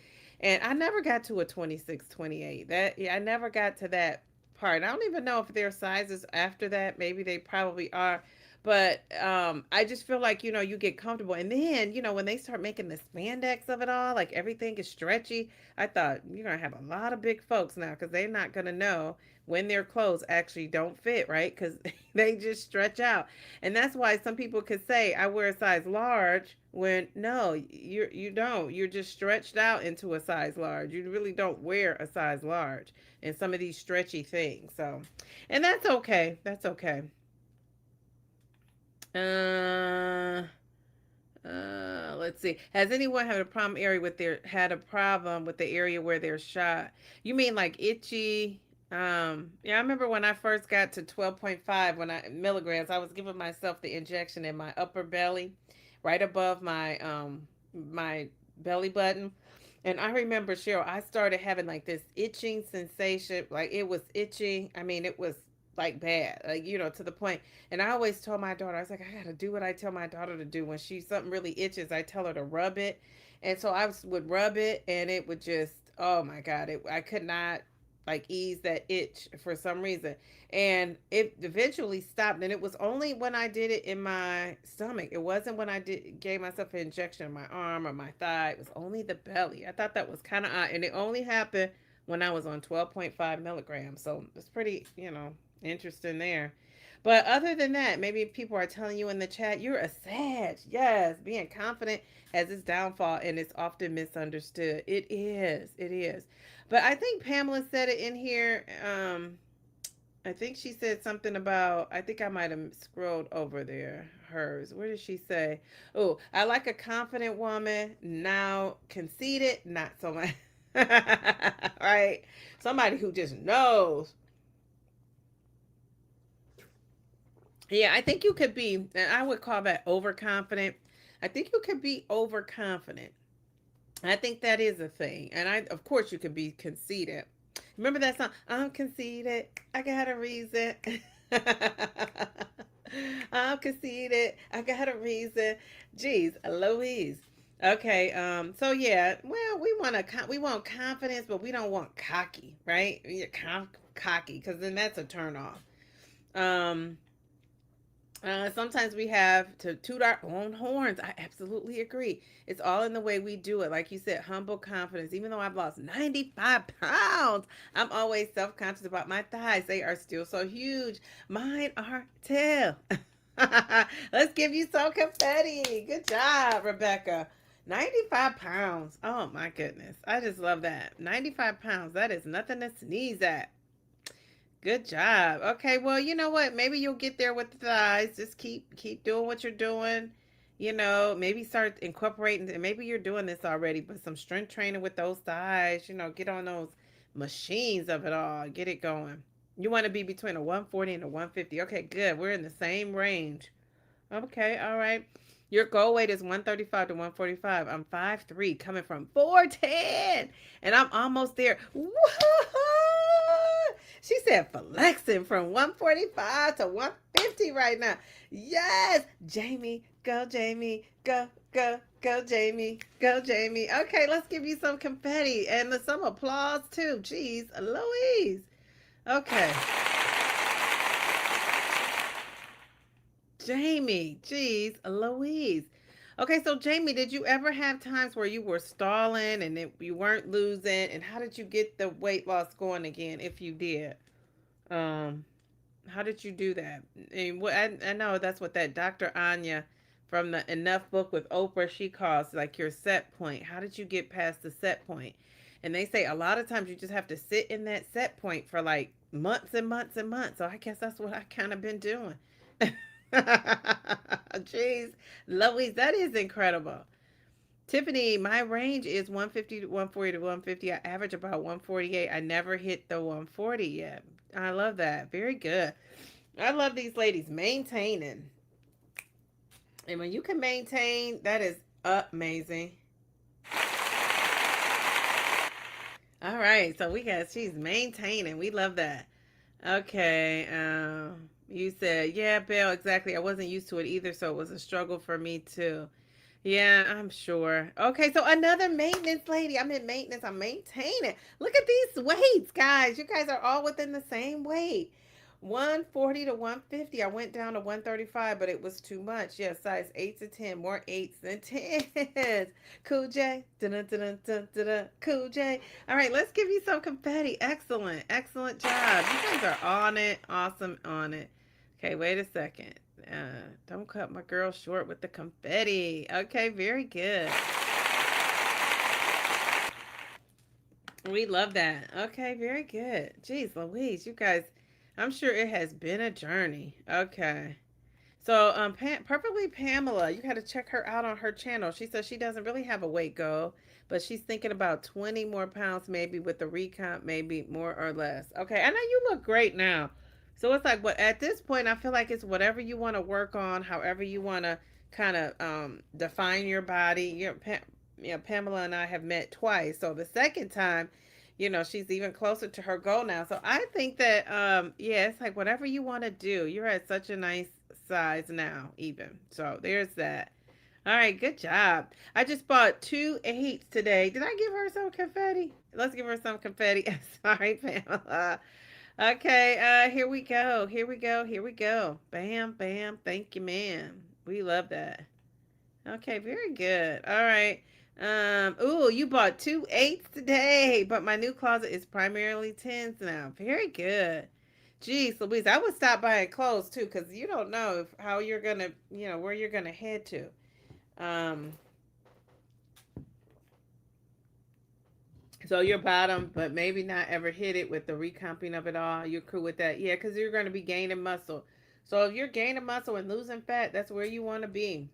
And I never got to a 26, 28. I never got to that part. I don't even know if there are sizes after that. Maybe they probably are. But I just feel like, you get comfortable. And then, when they start making the spandex of it all, like everything is stretchy, I thought you're going to have a lot of big folks now because they're not going to know when their clothes actually don't fit, right? Because they just stretch out. And that's why some people could say, I wear a size large when no, you don't. You're just stretched out into a size large. You really don't wear a size large in some of these stretchy things. So, and that's okay. That's okay. Uh, let's see. Has anyone had a problem with the area where they're shot? You mean like itchy? Yeah, I remember when I first got to 12.5 milligrams, I was giving myself the injection in my upper belly, right above my belly button. And I remember, Cheryl, I started having like this itching sensation, like it was itching. I mean, it was like bad, like to the point. And I always told my daughter, I was like, I gotta do what I tell my daughter to do. When something really itches, I tell her to rub it. And so would rub it, and it would just, oh my God, I could not like ease that itch for some reason. And it eventually stopped. And it was only when I did it in my stomach. It wasn't when I gave myself an injection in my arm or my thigh. It was only the belly. I thought that was kind of odd. And it only happened when I was on 12.5 milligrams. So it's pretty, interesting there. But other than that, maybe people are telling you in the chat, you're a Sag. Yes, being confident has its downfall and it's often misunderstood. It is. It is. But I think Pamela said it in here. I think she said something about, I think I might have scrolled over there. Hers. Where did she say? Oh, I like a confident woman. Now conceited, not so much. Right? Somebody who just knows. Yeah, I think you could be, and I would call that overconfident. I think you could be overconfident. I think that is a thing. And of course, you could be conceited. Remember that song? I'm conceited. I got a reason. I'm conceited. I got a reason. Jeez, Louise. Okay. So yeah. Well, we want confidence, but we don't want cocky, right? You're cocky, because then that's a turn off. Um, Sometimes we have to toot our own horns. I absolutely agree. It's all in the way we do it. Like you said, humble confidence. Even though I've lost 95 pounds, I'm always self conscious about my thighs. They are still so huge. Mine are too. Let's give you some confetti. Good job, Rebecca. 95 pounds. Oh my goodness. I just love that. 95 pounds. That is nothing to sneeze at. Good job. Okay, well, you know what? Maybe you'll get there with the thighs. Just keep doing what you're doing. Maybe start incorporating, and maybe you're doing this already, but some strength training with those thighs, get on those machines of it all. Get it going. You want to be between a 140 and a 150. Okay, good. We're in the same range. Okay, all right. Your goal weight is 135 to 145. I'm 5'3", coming from 410, and I'm almost there. Woo! She said flexing from 145 to 150 right now. Yes, Jamie, go Jamie, go Jamie, go Jamie. Okay, let's give you some confetti and some applause too. Jeez, Louise. Okay. Jamie, geez, Louise. Okay, so Jamie, did you ever have times where you were stalling and you weren't losing? And how did you get the weight loss going again, if you did? Um, how did you do that? And I know that's what that Dr. Anya from the Enough book with Oprah. She calls like your set point. How did you get past the set point? And they say a lot of times you just have to sit in that set point for like months and months and months. So I guess that's what I kind of been doing. Jeez, Louise, that is incredible. Tiffany, my range is 150 to 140 to 150. I average about 148. I never hit the 140 yet. I love that. Very good. I love these ladies maintaining. And when you can maintain, that is amazing. All right. So she's maintaining. We love that. Okay. You said, yeah, Bill, exactly. I wasn't used to it either. So it was a struggle for me too. Yeah, I'm sure. Okay, so another maintenance lady. I'm in maintenance. I'm maintaining. Look at these weights, guys. You guys are all within the same weight. 140 to 150. I went down to 135, but it was too much. Yeah, size 8 to 10. More 8s than 10s. Cool J. Dun-dun-dun-dun-dun-dun. Cool J. All right, let's give you some confetti. Excellent. Excellent job. You guys are on it. Awesome on it. Okay, wait a second. Don't cut my girl short with the confetti. Okay, very good. We love that. Okay, very good. Jeez Louise, you guys, I'm sure it has been a journey. Okay. So, Perfectly Pamela, you got to check her out on her channel. She says she doesn't really have a weight goal, but she's thinking about 20 more pounds, maybe with the recomp, maybe more or less. Okay, I know you look great now. So it's like, but at this point, I feel like it's whatever you want to work on, however you want to kind of define your body. Pamela and I have met twice. So the second time, she's even closer to her goal now. So I think that, yeah, it's like whatever you want to do. You're at such a nice size now, even. So there's that. All right, good job. I just bought 2 8s today. Did I give her some confetti? Let's give her some confetti. Sorry, Pamela. Okay, here we go. Here we go. Here we go. Bam, bam. Thank you, man. We love that. Okay, very good. All right. Ooh, you bought 2 8s today, but my new closet is primarily 10s now. Very good. Geez, Louise, I would stop buying clothes too, because you don't know how you're gonna, where you're gonna head to. Um, so your bottom, but maybe not ever hit it with the recomping of it all. You're cool with that, yeah, because you're gonna be gaining muscle. So if you're gaining muscle and losing fat, that's where you want to be.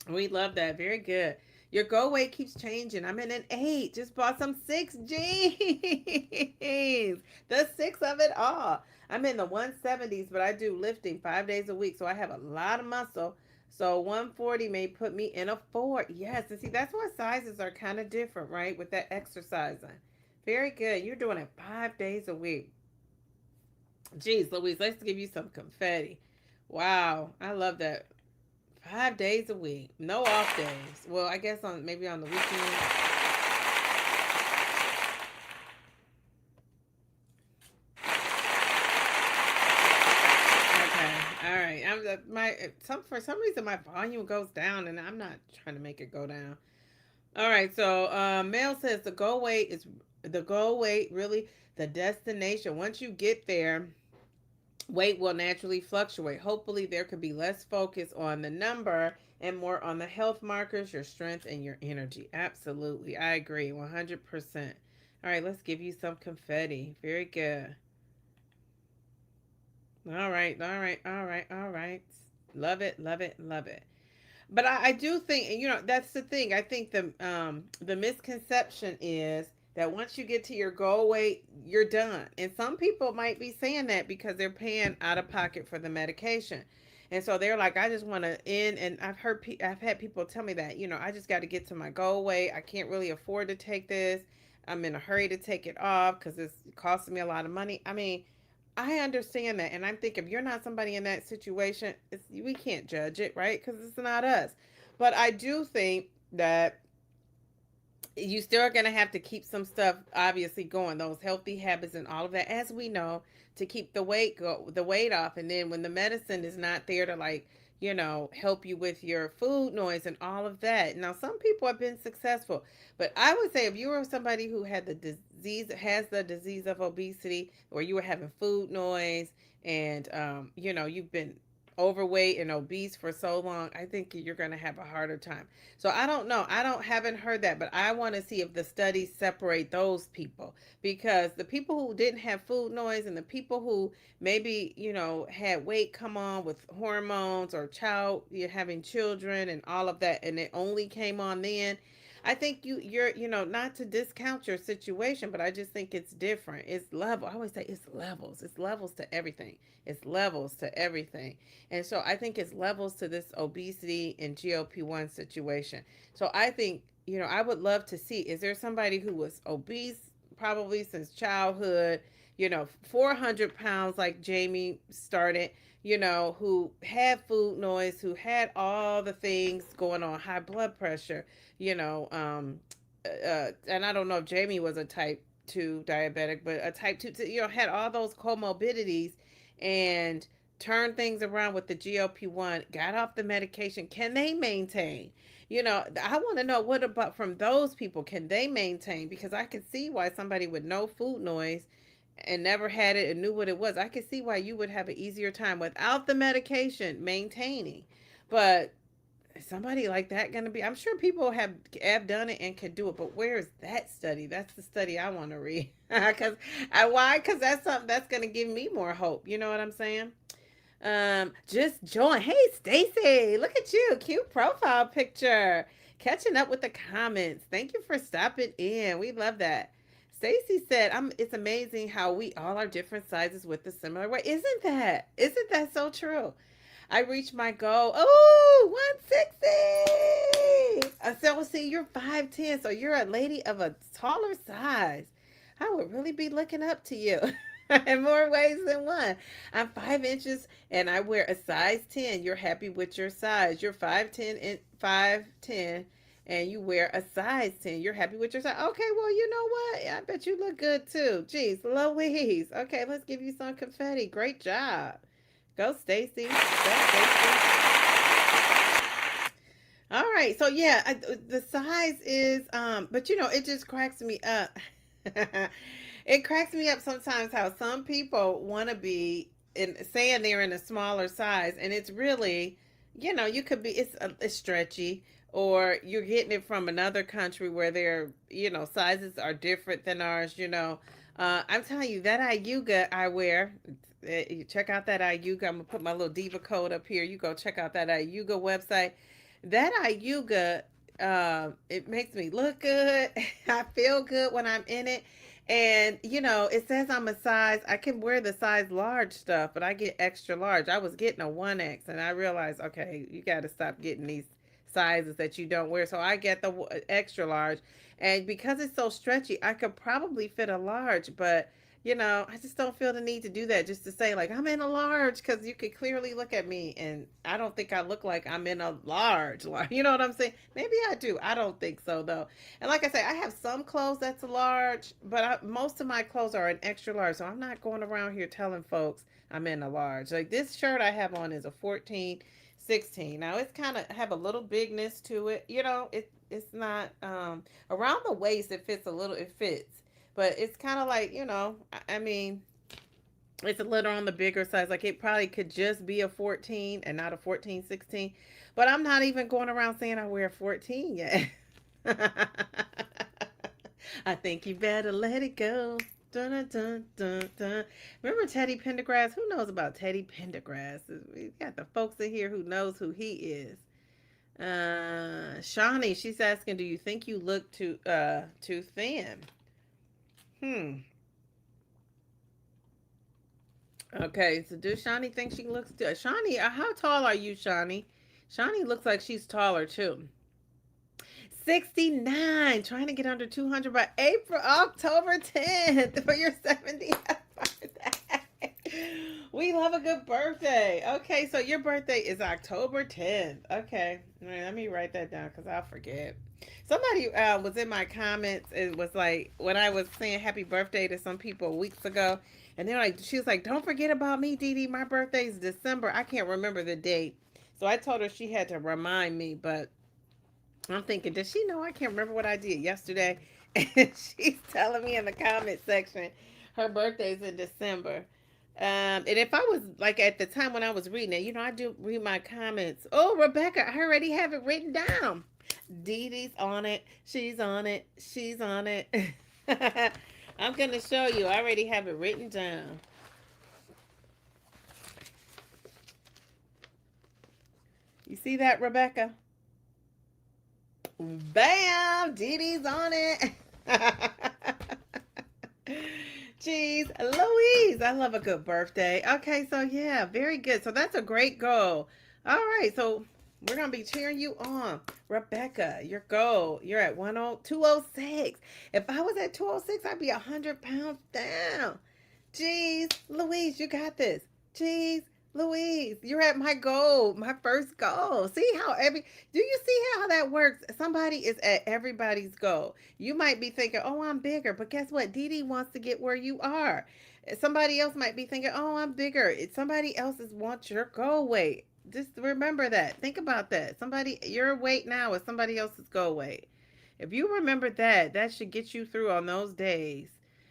We love that. Very good. Your goal weight keeps changing. I'm in an 8. Just bought some 6Gs. The 6 of it all. I'm in the 170s, but I do lifting 5 days a week. So I have a lot of muscle. So 140 may put me in a 4. Yes. And see, that's why sizes are kind of different, right? With that exercising. Very good. You're doing it 5 days a week. Geez, Louise, let's give you some confetti. Wow. I love that. 5 days a week, no off days. Well, I guess maybe on the weekend. Okay, all right. For some reason my volume goes down, and I'm not trying to make it go down. All right, so Mel says the goal weight really the destination. Once you get there, weight will naturally fluctuate. Hopefully, there could be less focus on the number and more on the health markers, your strength, and your energy. Absolutely. I agree 100%. All right, let's give you some confetti. Very good. All right, all right, all right, all right. Love it, love it, love it. But I do think, that's the thing. I think the misconception is that once you get to your goal weight, you're done. And some people might be saying that because they're paying out of pocket for the medication. And so they're like, I just want to end. And I've had people tell me that, I just got to get to my goal weight. I can't really afford to take this. I'm in a hurry to take it off because it's costing me a lot of money. I mean, I understand that, and I'm thinking if you're not somebody in that situation, we can't judge it, right? Because it's not us. But I do think that you still are going to have to keep some stuff obviously going, those healthy habits and all of that, as we know, to keep the weight off. And then when the medicine is not there to like, help you with your food noise and all of that. Now, some people have been successful, but I would say if you were somebody who had has the disease of obesity, or you were having food noise and, you've been overweight and obese for so long, I think you're going to have a harder time. So I don't know. I don't haven't heard that, but I want to see if the studies separate those people, because the people who didn't have food noise and the people who maybe, had weight come on with hormones or you're having children and all of that, and it only came on then. I think you're not to discount your situation, but I just think it's different. It's level. I always say it's levels. It's levels to everything. It's levels to everything. And so I think it's levels to this obesity and GLP-1 situation. So I think, I would love to see, is there somebody who was obese probably since childhood, 400 pounds like Jamie started, who had food noise, who had all the things going on, high blood pressure, you know, um, and I don't know if Jamie was a type 2 diabetic, but a type 2, had all those comorbidities and turned things around with the GLP-1, got off the medication. Can they maintain? I want to know, what about from those people? Can they maintain? Because I can see why somebody with no food noise and never had it and knew what it was, I could see why you would have an easier time without the medication maintaining. But somebody like that going to be, I'm sure people have done it and could do it, but where is that study? That's the study I want to read. Because why? Because that's something that's going to give me more hope. You know what I'm saying? Just join. Hey, Stacy, look at you, cute profile picture. Catching up with the comments. Thank you for stopping in. We love that. Stacy said, It's amazing how we all are different sizes with a similar weight. Isn't that? Isn't that so true? I reached my goal. Oh, 160. So see, you're 5'10", so you're a lady of a taller size. I would really be looking up to you in more ways than one. I'm 5 inches and I wear a size 10. You're happy with your size. You're 5'10" and 5'10" and you wear a size 10. You're happy with your size. Okay, well, you know what? I bet you look good too. Jeez, Louise. Okay, let's give you some confetti. Great job. Go, Stacy. Go, Stacy. All right. So yeah, the size is but it just cracks me up. It cracks me up sometimes how some people want to be in saying they're in a smaller size, and it's really, you could be, it's stretchy, or you're getting it from another country where their sizes are different than ours. I'm telling you, that Ayuga I wear, you check out that Ayuga. I'm gonna put my little Diva code up here. You go check out that Ayuga website. That Ayuga, it makes me look good. I feel good when I'm in it. And it says I'm a size. I can wear the size large stuff, but I get extra large. I was getting a 1X, and I realized, okay, you got to stop getting these sizes that you don't wear. So I get the extra large, and because it's so stretchy, I could probably fit a large, but I just don't feel the need to do that just to say, like, I'm in a large, because you could clearly look at me and I don't think I look like I'm in a large. You know what I'm saying? Maybe I do. I don't think so, though. And like I say, I have some clothes that's a large, but most of my clothes are an extra large. So I'm not going around here telling folks I'm in a large. Like, this shirt I have on is a 14, 16. Now, it's kind of have a little bigness to it. It's not around the waist. It fits a little. It fits, but it's kind of like, I mean, it's a little on the bigger size. Like, it probably could just be a 14 and not a 14, 16. But I'm not even going around saying I wear 14 yet. I think you better let it go. Dun, dun, dun, dun, dun. Remember Teddy Pendergrass? Who knows about Teddy Pendergrass? We got the folks in here who knows who he is. Shawnee, she's asking, do you think you look too thin? Okay, so does Shawnee think she looks good? Shawnee, how tall are you, Shawnee? Shawnee looks like she's taller too. 69, trying to get under 200 by October 10th for your 70th birthday. We love a good birthday. Okay, so your birthday is October 10th. Okay, let me write that down because I'll forget. Somebody was in my comments. It was like when I was saying happy birthday to some people weeks ago, and they're like, she was like, "Don't forget about me, Dee Dee. My birthday is December. I can't remember the date." So I told her she had to remind me, but I'm thinking, does she know I can't remember what I did yesterday? And she's telling me in the comment section her birthday's in December. And if I was like at the time when I was reading it, I do read my comments. Oh, Rebecca, I already have it written down. Dee Dee's on it. She's on it. She's on it. I'm gonna show you. I already have it written down. You see that, Rebecca? Bam! Dee Dee's on it. Jeez, Louise, I love a good birthday. Okay, so yeah, very good. So that's a great goal. All right, so we're gonna be cheering you on, Rebecca. Your goal, you're at 206. If I was at 206, I'd be 100 pounds down. Jeez, Louise, you got this. Jeez, Louise, you're at my goal, my first goal. See how do you see how that works? Somebody is at everybody's goal. You might be thinking, oh, I'm bigger, but guess what? Dee Dee wants to get where you are. Somebody else might be thinking, oh, I'm bigger. Somebody else wants your goal weight. Just remember that. Think about that. Your weight now is somebody else's goal weight. If you remember that, that should get you through on those days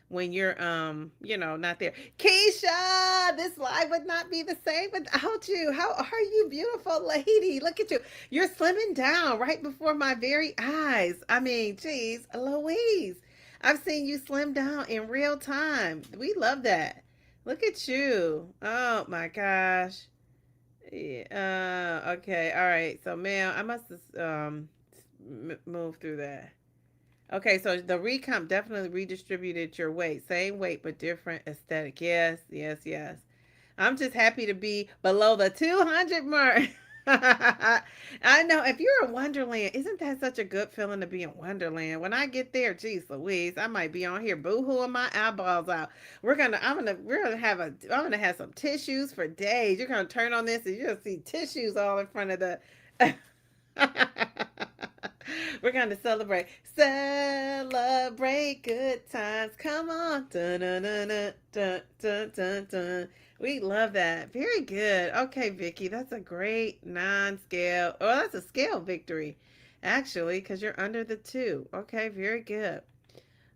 when you're not there. Keisha, this live would not be the same without you. How are you, beautiful lady? Look at you. You're slimming down right before my very eyes. I mean, geez, Louise, I've seen you slim down in real time. We love that. Look at you. Oh my gosh. Yeah, okay, all right. So, ma'am, I must have moved through that. Okay, so the recomp definitely redistributed your weight. Same weight, but different aesthetic. Yes, yes, yes. I'm just happy to be below the 200 mark. I know. If you're in Wonderland, isn't that such a good feeling to be in Wonderland? When I get there, geez Louise, I might be on here boo-hooing my eyeballs out. I'm gonna have some tissues for days. You're gonna turn on this and you'll see tissues all in front of the We're going to celebrate. Celebrate good times. Come on. Dun, dun, dun, dun, dun, dun, dun, dun. We love that. Very good. Okay, Vicky, that's a great non-scale. Oh, that's a scale victory, actually, because you're under the 2. Okay, very good.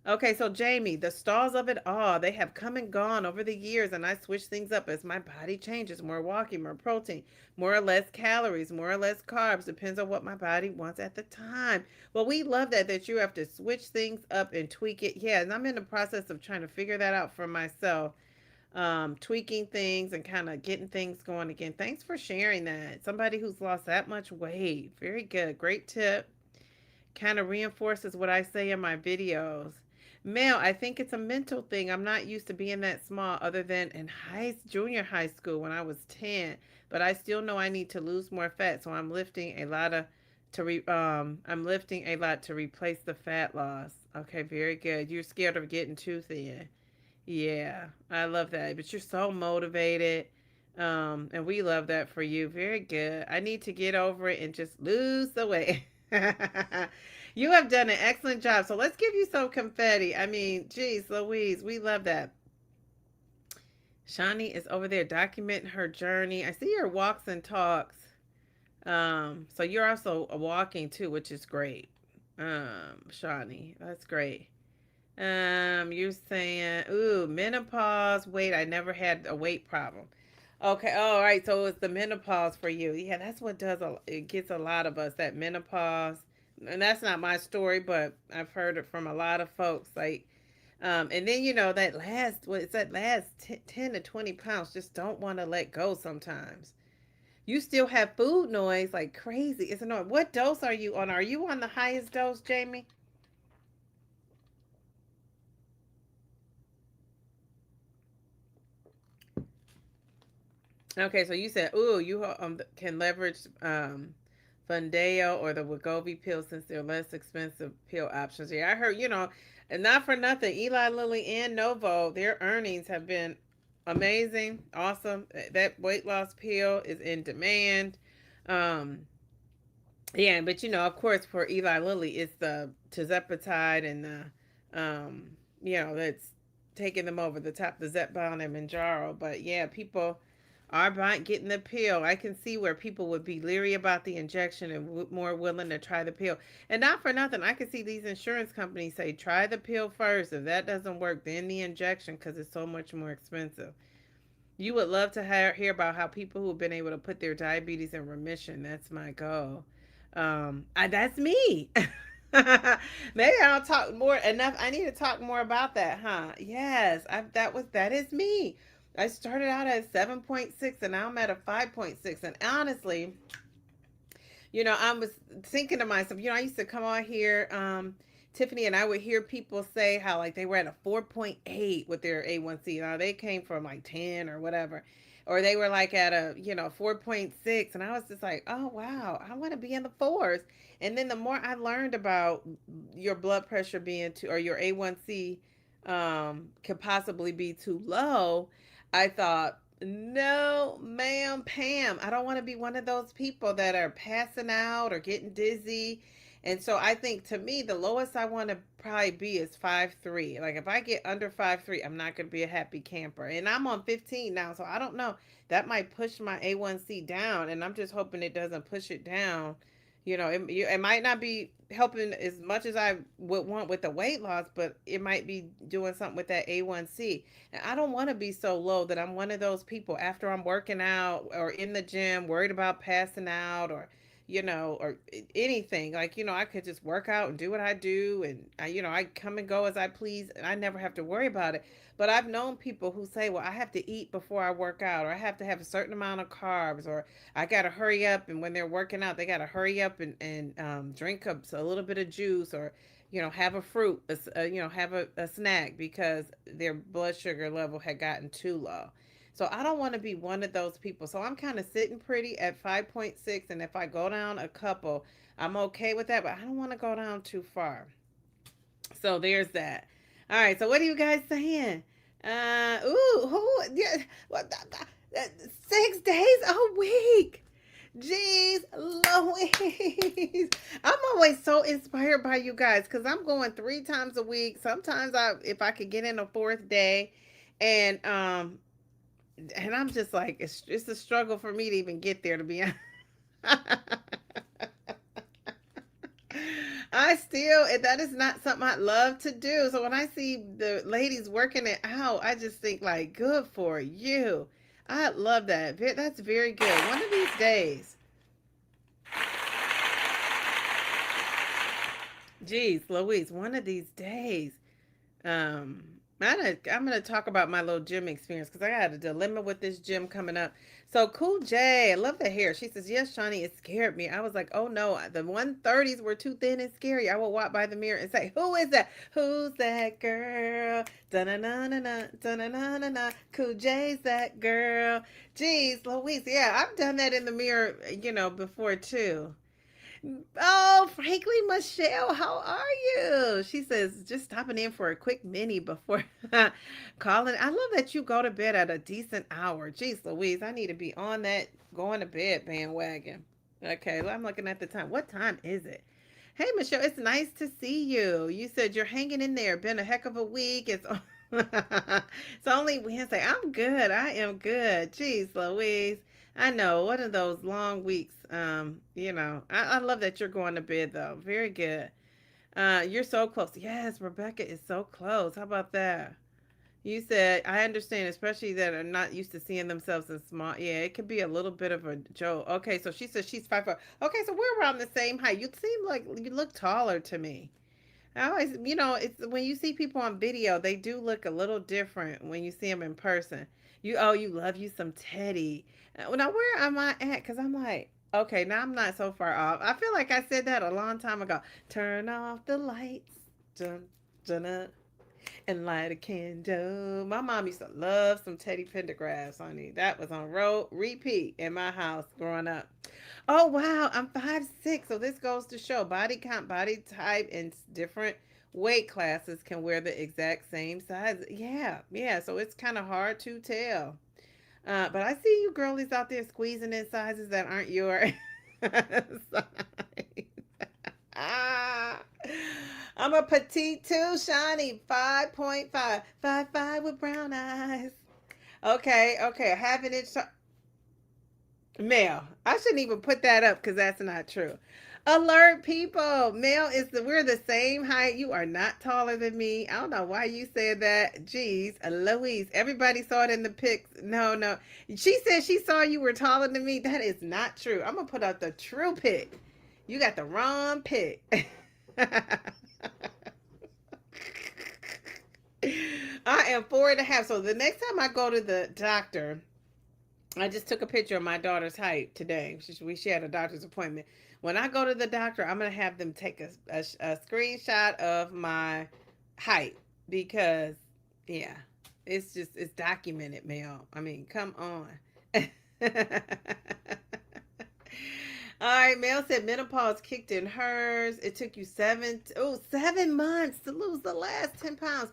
Okay, so Jamie, the stalls of it all, they have come and gone over the years, and I switch things up as my body changes. More walking, more protein, more or less calories, more or less carbs, depends on what my body wants at the time. Well, we love that you have to switch things up and tweak it. Yeah, and I'm in the process of trying to figure that out for myself. Tweaking things and kind of getting things going again. Thanks for sharing that. Somebody who's lost that much weight. Very good. Great tip. Kind of reinforces what I say in my videos. Mel, I think it's a mental thing. I'm not used to being that small other than in junior high school when I was 10, but I still know I need to lose more fat, so I'm lifting a lot to replace the fat loss. Okay, very good. You're scared of getting too thin. Yeah, I love that. But you're so motivated. And we love that for you. Very good. I need to get over it and just lose the weight. You have done an excellent job. So let's give you some confetti. I mean, geez, Louise, we love that. Shani is over there documenting her journey. I see her walks and talks. So you're also walking too, which is great. Shani, that's great. You're saying, ooh, menopause. Wait, I never had a weight problem. Okay, all right. So it's the menopause for you. Yeah, that's what it gets a lot of us, that menopause. And that's not my story, but I've heard it from a lot of folks. And then that last 10 to 20 pounds just don't want to let go sometimes. You still have food noise like crazy. It's annoying. What dose are you on? Are you on the highest dose, Jamie? Okay, so you said, ooh, you can leverage Fundeo or the Wegovy pill since they're less expensive pill options. Yeah, I heard, and not for nothing, Eli Lilly and Novo, their earnings have been amazing, awesome. That weight loss pill is in demand. Um, yeah, but of course, for Eli Lilly, it's the tirzepatide and that's taking them over the top, the Zepbound and Mounjaro. But yeah, people are getting the pill. I can see where people would be leery about the injection and more willing to try the pill. And not for nothing, I can see these insurance companies say, try the pill first. If that doesn't work, then the injection because it's so much more expensive. You would love to hear about how people who've been able to put their diabetes in remission. That's my goal. That's me. Maybe I don't talk more enough. I need to talk more about that, huh? Yes, that is me. I started out at 7.6 and now I'm at a 5.6. And honestly, I was thinking to myself, I used to come on here, Tiffany, and I would hear people say how like they were at a 4.8 with their A1C. Now they came from like 10 or whatever. Or they were like at a, 4.6. And I was just like, oh, wow, I want to be in the fours. And then the more I learned about your blood pressure being too, or your A1C could possibly be too low, I thought, no, ma'am, Pam. I don't want to be one of those people that are passing out or getting dizzy. And so I think to me, the lowest I want to probably be is 5'3". Like if I get under 5'3", I'm not going to be a happy camper. And I'm on 15 now, so I don't know. That might push my A1C down, and I'm just hoping it doesn't push it down. It might not be helping as much as I would want with the weight loss, but it might be doing something with that A1C. And I don't want to be so low that I'm one of those people after I'm working out or in the gym worried about passing out or anything. Like, I could just work out and do what I do. And I come and go as I please and I never have to worry about it. But I've known people who say, well, I have to eat before I work out, or I have to have a certain amount of carbs, or I got to hurry up. And when they're working out, they got to hurry up and drink up a little bit of juice, or have a fruit, have a snack because their blood sugar level had gotten too low. So I don't want to be one of those people. So I'm kind of sitting pretty at 5.6. And if I go down a couple, I'm okay with that. But I don't want to go down too far. So there's that. All right. So what are you guys saying? Yeah, what, 6 days a week. Jeez Louise. I'm always so inspired by you guys because I'm going 3 times a week. Sometimes if I could get in a fourth day. And I'm just like, it's a struggle for me to even get there, to be honest. That is not something I love to do. So when I see the ladies working it out, I just think like, good for you. I love that. That's very good. One of these days, geez, Louise, one of these days, um, I'm gonna talk about my little gym experience because I got a dilemma with this gym coming up. So Cool J, I love the hair. She says, yes, Shawnee, it scared me. I was like, oh no, the 130s were too thin and scary. I will walk by the mirror and say, who is that? Who's that girl? Da na na na na, da na na na na. Cool J's that girl. Jeez, Louise, yeah, I've done that in the mirror, before too. Oh, frankly, Michelle, how are you? She says, just stopping in for a quick mini before calling. I love that you go to bed at a decent hour. Jeez, Louise, I need to be on that going to bed bandwagon. Okay, well, I'm looking at the time. What time is it? Hey, Michelle, it's nice to see you. You said you're hanging in there. Been a heck of a week. It's only Wednesday. I'm good. I am good. Jeez, Louise. I know, one of those long weeks. I love that you're going to bed though. Very good. You're so close. Yes, Rebecca is so close. How about that? You said, I understand, especially that are not used to seeing themselves as small. Yeah, it could be a little bit of a joke. Okay, so she says she's 5'4". Okay, so we're around the same height. You seem like you look taller to me. I always, it's when you see people on video, they do look a little different when you see them in person. You love you some Teddy. Now, where am I at? Because I'm like, okay, now I'm not so far off. I feel like I said that a long time ago. Turn off the lights. Dun, dun, dun, and light a candle. My mom used to love some Teddy Pendergrass, honey. That was on repeat in my house growing up. Oh wow, I'm 5'6", so this goes to show body count, body type, and different weight classes can wear the exact same size. Yeah, yeah. So it's kind of hard to tell. But I see you girlies out there squeezing in sizes that aren't your size. Ah, I'm a petite too, Shiny. 5.5. 5'5" with brown eyes. Okay, okay. Half an inch. Male. I shouldn't even put that up because that's not true. Alert people. Mel is we're the same height. You are not taller than me. I don't know why you said that. Jeez, Louise. Everybody saw it in the pics. No, no. She said she saw you were taller than me. That is not true. I'm gonna put up the true pic. You got the wrong pic. I am 4.5. So the next time I go to the doctor, I just took a picture of my daughter's height today. She had a doctor's appointment. When I go to the doctor, I'm going to have them take a screenshot of my height because, yeah, it's documented, Mel. I mean, come on. All right, Mel said menopause kicked in hers. It took you 7 months to lose the last 10 pounds.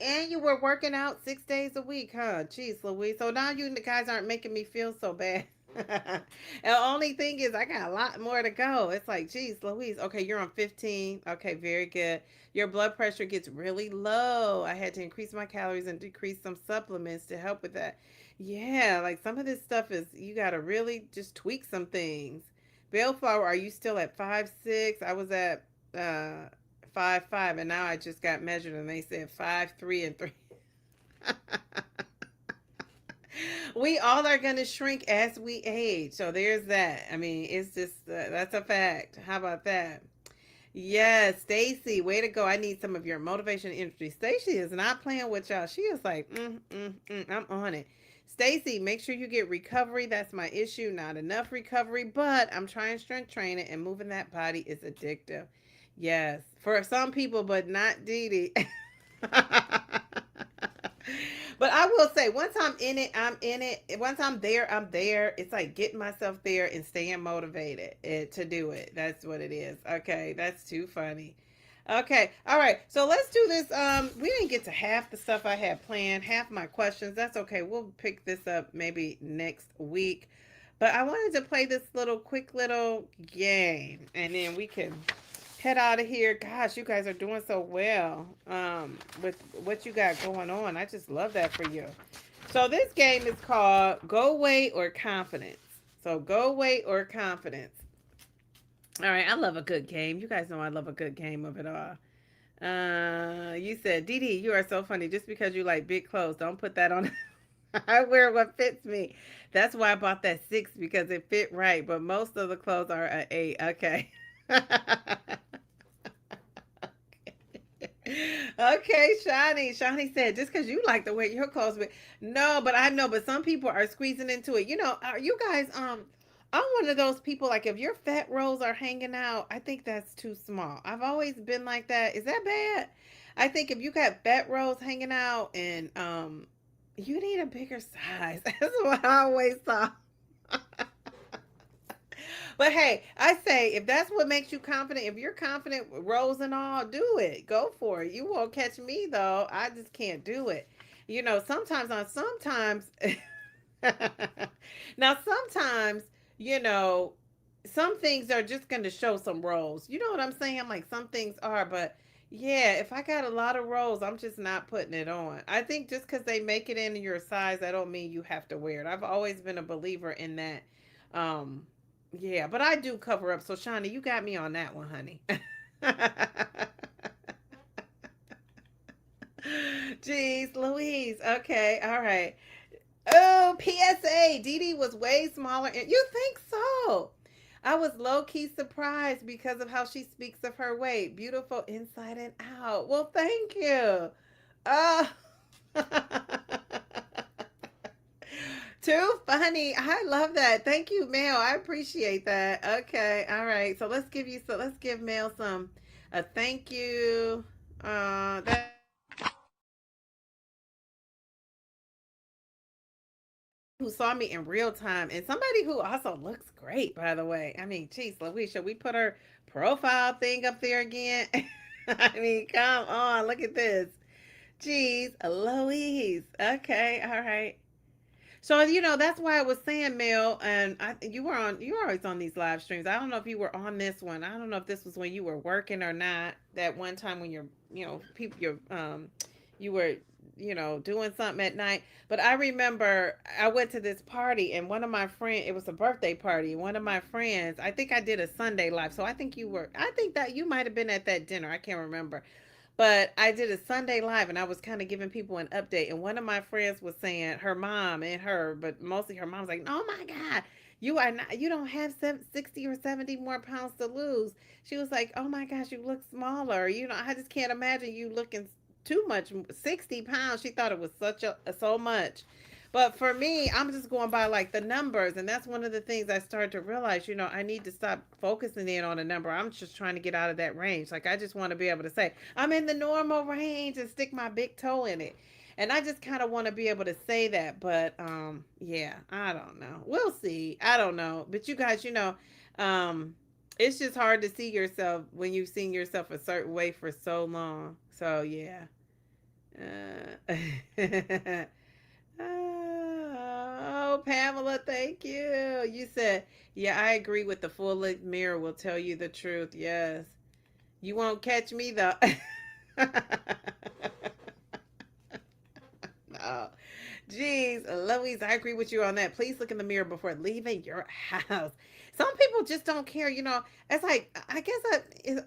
And you were working out 6 days a week, huh? Jeez, Louise. So now you guys aren't making me feel so bad. And the only thing is, I got a lot more to go. It's like, geez, Louise. Okay, you're on 15. Okay, very good. Your blood pressure gets really low. I had to increase my calories and decrease some supplements to help with that. Yeah, like some of this stuff is, you got to really just tweak some things. Bellflower, are you still at 5'6"? I was at 5'5", and now I just got measured and they said 5'3" and 3. We all are going to shrink as we age. So there's that. I mean, it's just, that's a fact. How about that? Yes, Stacy, way to go. I need some of your motivation and energy. Stacy is not playing with y'all. She is like, I'm on it. Stacy, make sure you get recovery. That's my issue. Not enough recovery, but I'm trying strength training and moving that body is addictive. Yes, for some people, but not Dee Dee. But I will say, once I'm in it, I'm in it. Once I'm there, I'm there. It's like getting myself there and staying motivated to do it. That's what it is. Okay, that's too funny. Okay, all right. So let's do this. We didn't get to half the stuff I had planned, half my questions. That's okay. We'll pick this up maybe next week. But I wanted to play this quick little game, and then we can head out of here. Gosh, you guys are doing so well with what you got going on. I just love that for you. So this game is called Go Weight or Confidence. So Go Weight or Confidence. All right, I love a good game. You guys know I love a good game of it all. You said, Dee Dee, you are so funny. Just because you like big clothes, don't put that on. I wear what fits me. That's why I bought that 6 because it fit right. But most of the clothes are an 8. Okay. Okay, Shani. Shani said, just because you like the way your clothes fit. No, but I know, but some people are squeezing into it. You know, are you guys, I'm one of those people, like if your fat rolls are hanging out, I think that's too small. I've always been like that. Is that bad? I think if you got fat rolls hanging out and, you need a bigger size. That's what I always thought. But hey, I say if that's what makes you confident, if you're confident with rolls and all, do it. Go for it. You won't catch me though. I just can't do it. You know, sometimes now sometimes, you know, some things are just going to show some rolls. You know what I'm saying? Like some things are, but yeah, if I got a lot of rolls, I'm just not putting it on. I think just because they make it in your size, that don't mean you have to wear it. I've always been a believer in that. Um, yeah, but I do cover up. So, Shawnee, you got me on that one, honey. Jeez, Louise. Okay, all right. Oh, PSA. Dee Dee was way smaller. You think so? I was low key surprised because of how she speaks of her weight. Beautiful inside and out. Well, thank you. Oh. Too funny. I love that. Thank you, Mel. I appreciate that. Okay. All right. So let's give Mel some a thank you. That who saw me in real time and somebody who also looks great, by the way. I mean, geez, Louise, should we put her profile thing up there again? I mean, come on, look at this. Jeez, Louise. Okay, all right. So that's why I was saying, Mel, and you were always on these live streams. I don't know if you were on this one. I don't know if this was when you were working or not. That one time when your people you were, doing something at night. But I remember I went to this party and one of my friends, it was a birthday party. One of my friends, I think I did a Sunday live. So I think that you might have been at that dinner. I can't remember. But I did a Sunday live and I was kind of giving people an update. And one of my friends was saying her mom and her, but mostly her mom was like, oh my God, you don't have 60 or 70 more pounds to lose. She was like, oh my gosh, you look smaller. I just can't imagine you looking too much. 60 pounds. She thought it was so much. But for me, I'm just going by like the numbers. And that's one of the things I started to realize, I need to stop focusing in on a number. I'm just trying to get out of that range. Like, I just want to be able to say, I'm in the normal range and stick my big toe in it. And I just kind of want to be able to say that. But yeah, I don't know. We'll see. I don't know. But you guys, it's just hard to see yourself when you've seen yourself a certain way for so long. So yeah. Uh, oh, Pamela, thank you. You said, yeah, I agree with the full length mirror will tell you the truth. Yes. You won't catch me though. No. Jeez, Louise, I agree with you on that. Please look in the mirror before leaving your house. Some people just don't care. It's like, I guess,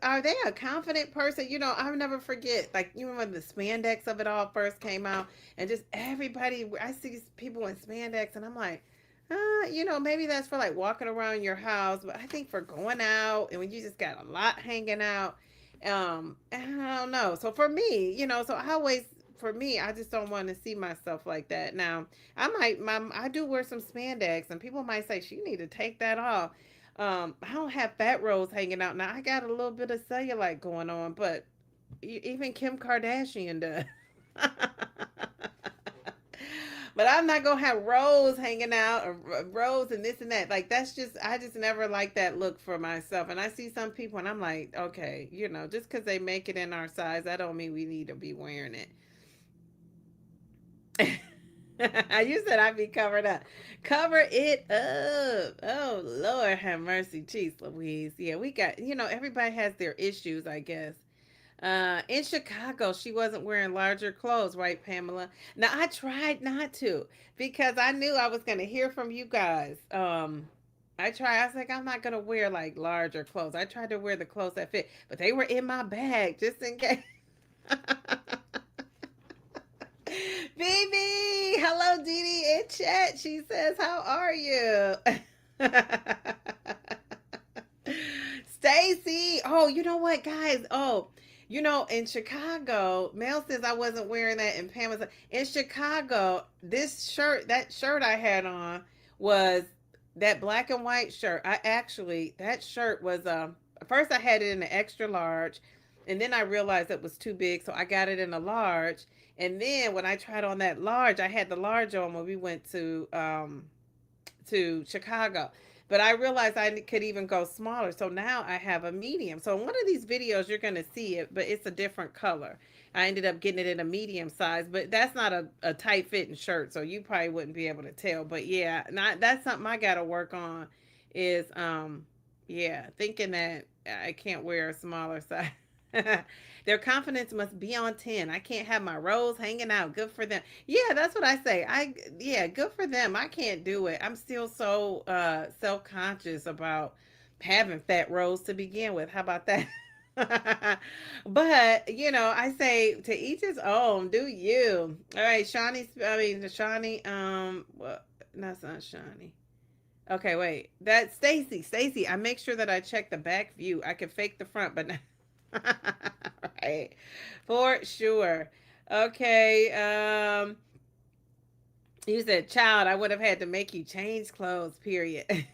are they a confident person? I'll never forget. Like, you remember the spandex of it all first came out, and just everybody, I see people in spandex, and I'm like, maybe that's for like walking around your house, but I think for going out and when you just got a lot hanging out, I don't know. So for me, so I always, for me, I just don't want to see myself like that. Now, I do wear some spandex, and people might say, "She need to take that off." I don't have fat rolls hanging out now. I got a little bit of cellulite going on, but even Kim Kardashian does. But I'm not gonna have rows hanging out or rows and this and that. Like, that's just, I just never like that look for myself. And I see some people and I'm like, okay, just because they make it in our size, that don't mean we need to be wearing it. You said I'd be covered up. Cover it up. Oh Lord, have mercy, jeez, Louise. Yeah, we got. Everybody has their issues, I guess. In Chicago, she wasn't wearing larger clothes, right, Pamela? Now I tried not to because I knew I was going to hear from you guys. I was like, I'm not going to wear like larger clothes. I tried to wear the clothes that fit, but they were in my bag just in case. Baby, hello, Dee Dee in chat. She says, "How are you?" Stacy. Oh, you know what, guys? Oh, in Chicago, Mel says I wasn't wearing that, and Pam was like, in Chicago, that shirt I had on was that black and white shirt. That shirt was first I had it in an extra large, and then I realized it was too big, so I got it in a large. And then when I tried on that large, I had the large on when we went to Chicago. But I realized I could even go smaller. So now I have a medium. So in one of these videos, you're going to see it, but it's a different color. I ended up getting it in a medium size, but that's not a tight fitting shirt. So you probably wouldn't be able to tell. But yeah, that's something I got to work on is, yeah, thinking that I can't wear a smaller size. Their confidence must be on 10. I can't have my rolls hanging out. Good for them. Yeah, that's what I say. Yeah, good for them. I can't do it. I'm still so self-conscious about having fat rolls to begin with. How about that? But I say to each his own. Do you? All right, Shawnee. Well, that's not Shawnee. Okay, wait. That's Stacy. Stacy, I make sure that I check the back view. I can fake the front, but right. For sure. Okay. You said, child, I would have had to make you change clothes, period.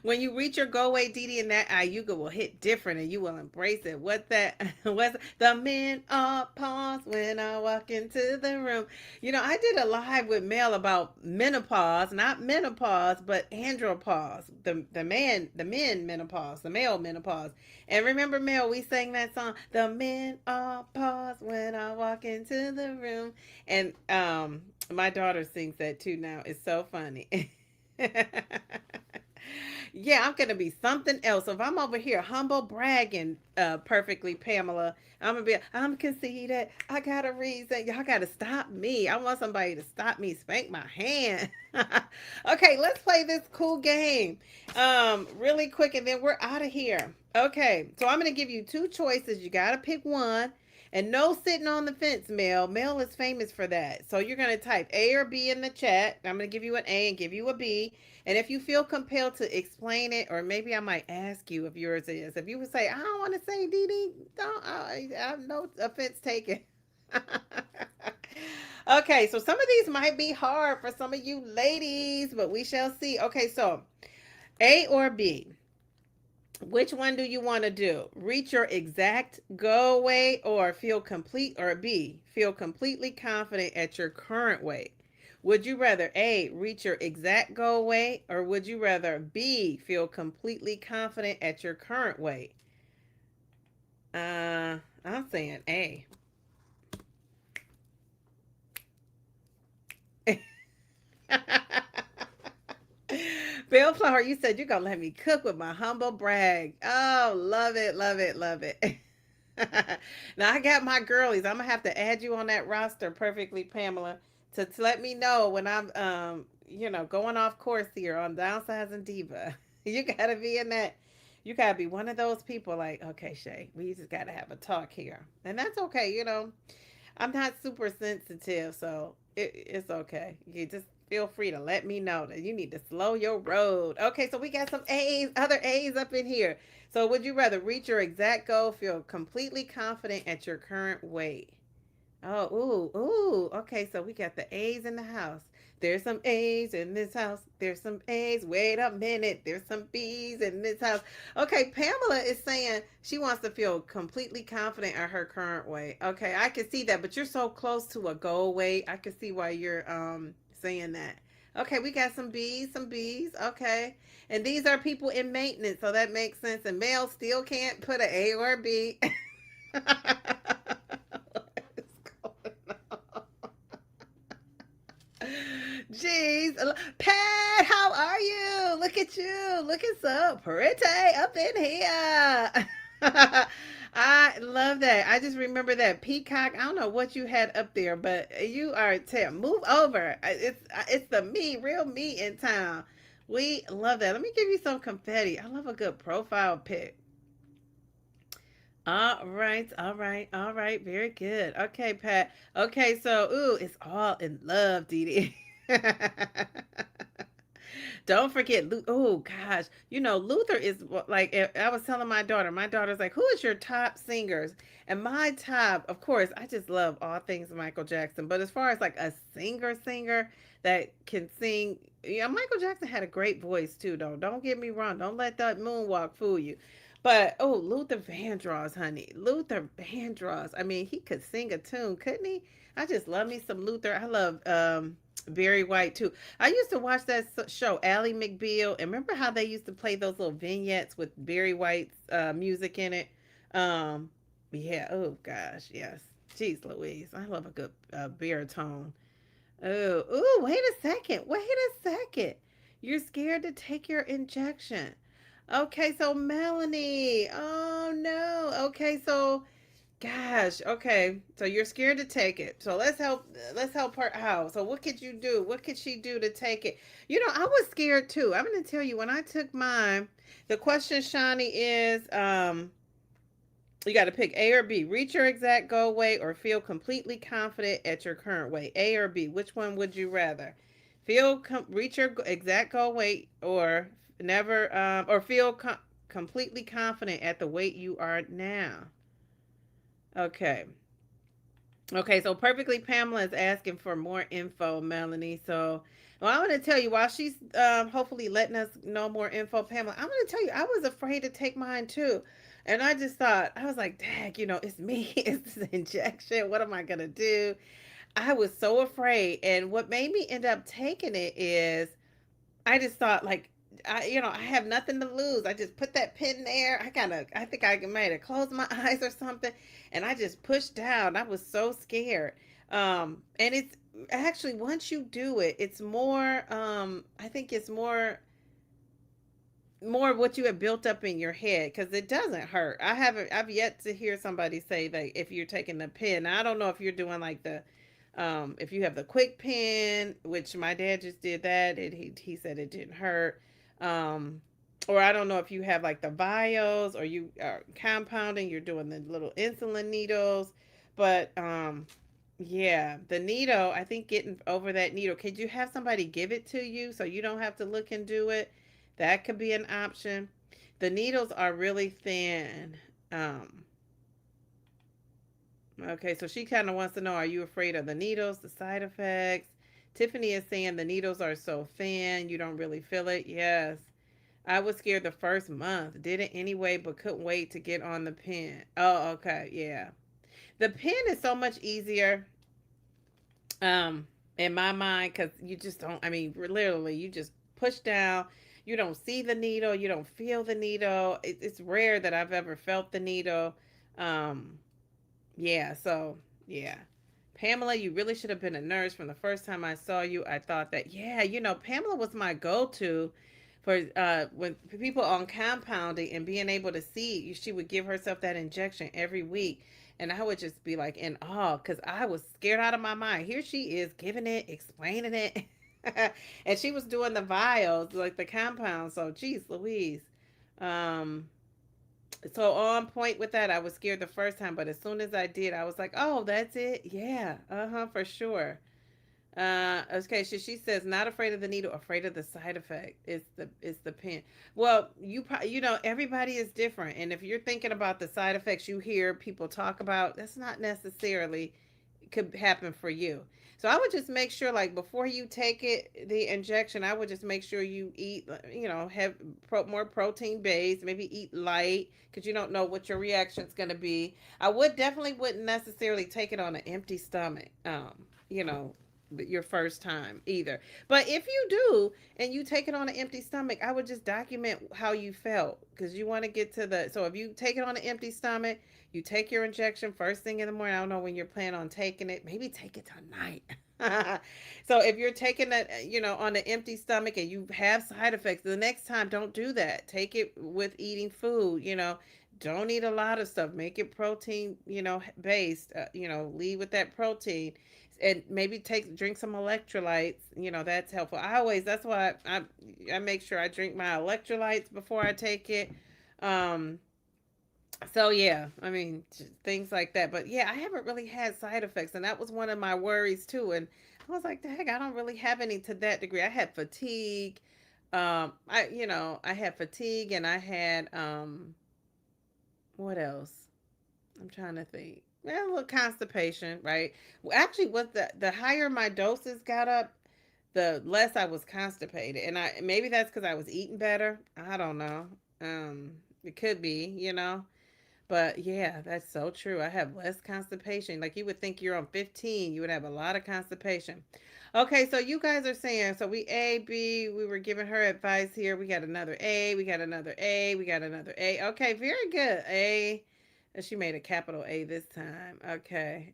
When you reach your go away, Didi, and that Ayuga will hit different and you will embrace it. What that was the men are pause when I walk into the room. I did a live with Mel about menopause, not menopause, but andropause. The men menopause, the male menopause. And remember, Mel, we sang that song, the men are pause when I walk into the room. And my daughter sings that too now. It's so funny. Yeah, I'm gonna be something else. So if I'm over here humble bragging, perfectly Pamela, I'm conceited. I got a reason. Y'all gotta stop me. I want somebody to stop me, spank my hand. Okay, let's play this cool game. Really quick, and then we're out of here. Okay, so I'm gonna give you two choices. You gotta pick one. And no sitting on the fence, Mel. Mel is famous for that. So you're going to type A or B in the chat. I'm going to give you an A and give you a B. And if you feel compelled to explain it, or maybe I might ask you if yours is. If you would say, I don't want to say Dee Dee, don't, I have no offense taken. Okay, so some of these might be hard for some of you ladies, but we shall see. Okay, so A or B? Which one do you want to do? Reach your exact go weight or feel complete, or B, feel completely confident at your current weight? Would you rather A, reach your exact goal weight, or would you rather B, feel completely confident at your current weight? I'm saying A. Bill Flower, you said you're gonna let me cook with my humble brag. Oh, love it, love it, love it. Now I got my girlies. I'm gonna have to add you on that roster, perfectly Pamela, to let me know when I'm going off course here on Downsizing Diva. You gotta be in that. You gotta be one of those people like, okay, Shay, we just gotta have a talk here, and that's okay. I'm not super sensitive, so it's okay. You just feel free to let me know that you need to slow your road. Okay, so we got some A's, other A's up in here. So would you rather reach your exact goal, feel completely confident at your current weight? Oh, ooh, ooh. Okay, so we got the A's in the house. There's some A's in this house. There's some A's. Wait a minute. There's some B's in this house. Okay, Pamela is saying she wants to feel completely confident at her current weight. Okay, I can see that, but you're so close to a goal weight. I can see why you're saying that. Okay, we got some B's, some B's. Okay. And these are people in maintenance, so that makes sense. And male still can't put an A or a B. Jeez. Pat, how are you? Look at you. Looking so pretty up in here. I love that. I just remember that peacock. I don't know what you had up there, but you are move over. It's the me, real me in town. We love that. Let me give you some confetti. I love a good profile pic. All right, all right, all right. Very good. Okay, Pat. Okay, so it's all in love, Dee Dee. Don't forget, oh gosh, Luther is like I was telling my daughter's like, who is your top singers? And my top, of course, I just love all things Michael Jackson. But as far as like a singer that can sing, yeah, Michael Jackson had a great voice too, though. Don't get me wrong. Don't let that moonwalk fool you. But Luther Vandross, honey, Luther Vandross. I mean, he could sing a tune, couldn't he? I just love me some Luther. I love Barry White too. I used to watch that show, Ally McBeal, and remember how they used to play those little vignettes with Barry White's music in it. Um, yeah. Oh gosh, yes. Jeez, Louise, I love a good baritone. Wait a second. Wait a second. You're scared to take your injection. Okay, so Melanie. Oh no. Okay, so gosh, okay. So you're scared to take it. So let's help her out. So what could you do? What could she do to take it? I was scared too. I'm gonna tell you when I took mine, the question, Shawnee, is you got to pick A or B. Reach your exact goal weight or feel completely confident at your current weight. A or B. Which one would you rather? Reach your exact goal weight or never or feel completely confident at the weight you are now. Okay. Okay, so perfectly Pamela is asking for more info, Melanie. So, well, I'm going to tell you while she's hopefully letting us know more info, Pamela. I'm going to tell you I was afraid to take mine too, and I just thought I was like, "Dang, it's me. It's this injection. What am I going to do?" I was so afraid, and what made me end up taking it is I just thought like I have nothing to lose. I just put that pin there. I think I might have closed my eyes or something, and I just pushed down. I was so scared. And it's actually once you do it, it's more. I think it's more more what you have built up in your head, because it doesn't hurt. I've yet to hear somebody say that if you're taking the pen. Now, I don't know if you're doing like the if you have the quick pen, which my dad just did that, and he said it didn't hurt. um or I don't know if you have like the vials, or you are compounding, you're doing the little insulin needles. But yeah, the needle, I think getting over that needle, could you have somebody give it to you so you don't have to look and do it? That could be an option. The needles are really thin. Um, okay, so she kind of wants to know, are you afraid of the needles, the side effects? Tiffany is saying the needles are so thin, you don't really feel it. Yes. I was scared the first month. Did it anyway, but couldn't wait to get on the pen. Oh, okay. Yeah. The pen is so much easier in my mind, because you just don't, I mean, literally you just push down. You don't see the needle, you don't feel the needle. It's rare that I've ever felt the needle. um yeah, so yeah. Pamela, you really should have been a nurse. From the first time I saw you, I thought that, yeah, Pamela was my go-to for when people on compounding and being able to see. She would give herself that injection every week. And I would just be like in awe, because I was scared out of my mind. Here she is giving it, explaining it. And she was doing the vials, like the compound. So, geez, Louise. Um, so on point with that. I was scared the first time, but as soon as I did, I was like, "Oh, that's it. Yeah, for sure." Okay. She says not afraid of the needle, afraid of the side effect. It's the pen. Well, everybody is different, and if you're thinking about the side effects you hear people talk about, that's not necessarily could happen for you. So I would just make sure, like before you take it, the injection, I would just make sure you eat, have more protein based. Maybe eat light, because you don't know what your reaction is going to be. I would definitely wouldn't necessarily take it on an empty stomach. You know, your first time either. But if you do and you take it on an empty stomach, I would just document how you felt, because you want to get to the. So if you take it on an empty stomach, you take your injection first thing in the morning. I don't know when you're planning on taking it. Maybe take it tonight. So if you're taking it, on an empty stomach and you have side effects, the next time don't do that. Take it with eating food. Don't eat a lot of stuff. Make it protein, based. Lead with that protein, and maybe drink some electrolytes. That's helpful. That's why I make sure I drink my electrolytes before I take it. Um, so yeah, I mean, things like that. But yeah, I haven't really had side effects, and that was one of my worries too. And I was like, heck, I don't really have any to that degree. I had fatigue. I had fatigue, and I had what else? I'm trying to think. Yeah, a little constipation, right? Well, actually, what the higher my doses got up, the less I was constipated, and I maybe that's because I was eating better. I don't know. It could be. But yeah, that's so true. I have less constipation. Like you would think you're on 15, you would have a lot of constipation. Okay, so you guys are saying, so we A, B, we were giving her advice here. We got another A, we got another A, we got another A. Okay, very good. A. She made a capital A this time. Okay.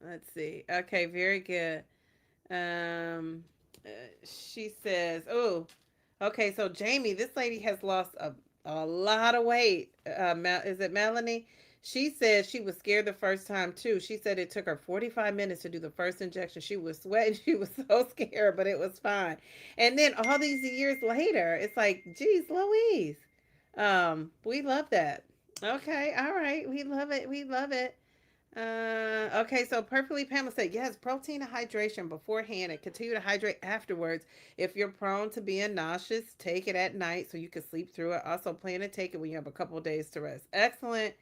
Let's see. Okay, very good. Um, she says, "Oh, okay. So Jamie, this lady has lost a lot of weight. Is it Melanie? She said she was scared the first time too. She said it took her 45 minutes to do the first injection. She was sweating. She was so scared, but it was fine. And then all these years later, it's like, geez, Louise. We love that. Okay, all right. We love it. We love it. Okay, so Perfectly Pamela said, yes, protein and hydration beforehand and continue to hydrate afterwards. If you're prone to being nauseous, take it at night so you can sleep through it. Also, plan to take it when you have a couple of days to rest. Excellent.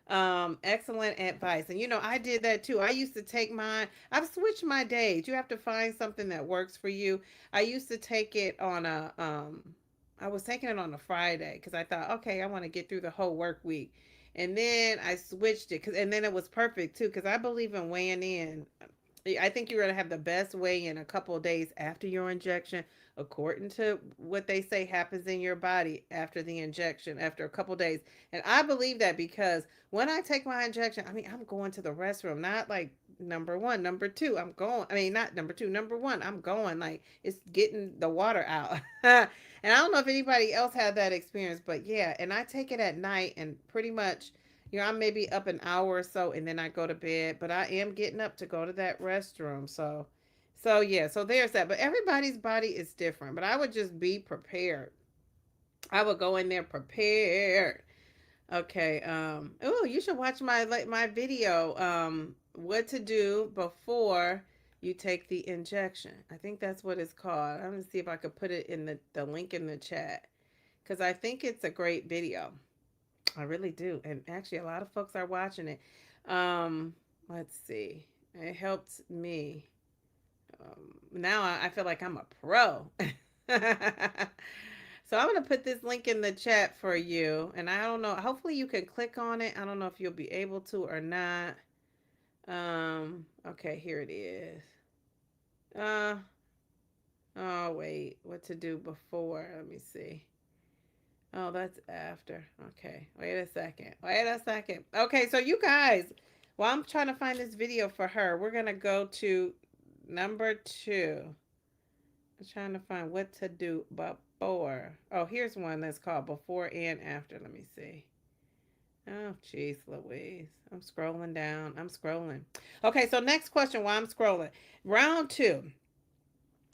Excellent advice. And I did that too. I used to take mine. I've switched my days. You have to find something that works for you. I used to take it on a I was taking it on a Friday because I thought, okay, I want to get through the whole work week. And then I switched it, and then it was perfect too, because I believe in weighing in. I think you're going to have the best weigh in a couple of days after your injection. according to what they say happens in your body after the injection, after a couple days. And I believe that because when I take my injection, I mean, I'm going to the restroom, not like number one, number two, I'm going, I mean, not number two, number one, I'm going, like it's getting the water out. And I don't know if anybody else had that experience, but yeah, and I take it at night and pretty much, I'm maybe up an hour or so and then I go to bed, but I am getting up to go to that restroom. So yeah, so there's that. But everybody's body is different, but I would just be prepared. I would go in there prepared. Okay. Oh, you should watch my video. What to do before you take the injection. I think that's what it's called. I'm gonna see if I could put it in the link in the chat because I think it's a great video. I really do, and actually, a lot of folks are watching it. Let's see. It helped me. Now I feel like I'm a pro. So I'm going to put this link in the chat for you. And I don't know. Hopefully you can click on it. I don't know if you'll be able to or not. Okay, here it is. Uh, oh, wait. What to do before? Let me see. Oh, that's after. Okay. Wait a second. Wait a second. Okay, so you guys, while I'm trying to find this video for her, we're going to go to number 2. I'm trying to find what to do before. Oh, here's one that's called before and after. Let me see. Oh, jeez, Louise. I'm scrolling down. I'm scrolling. Okay, so next question while I'm scrolling. Round 2.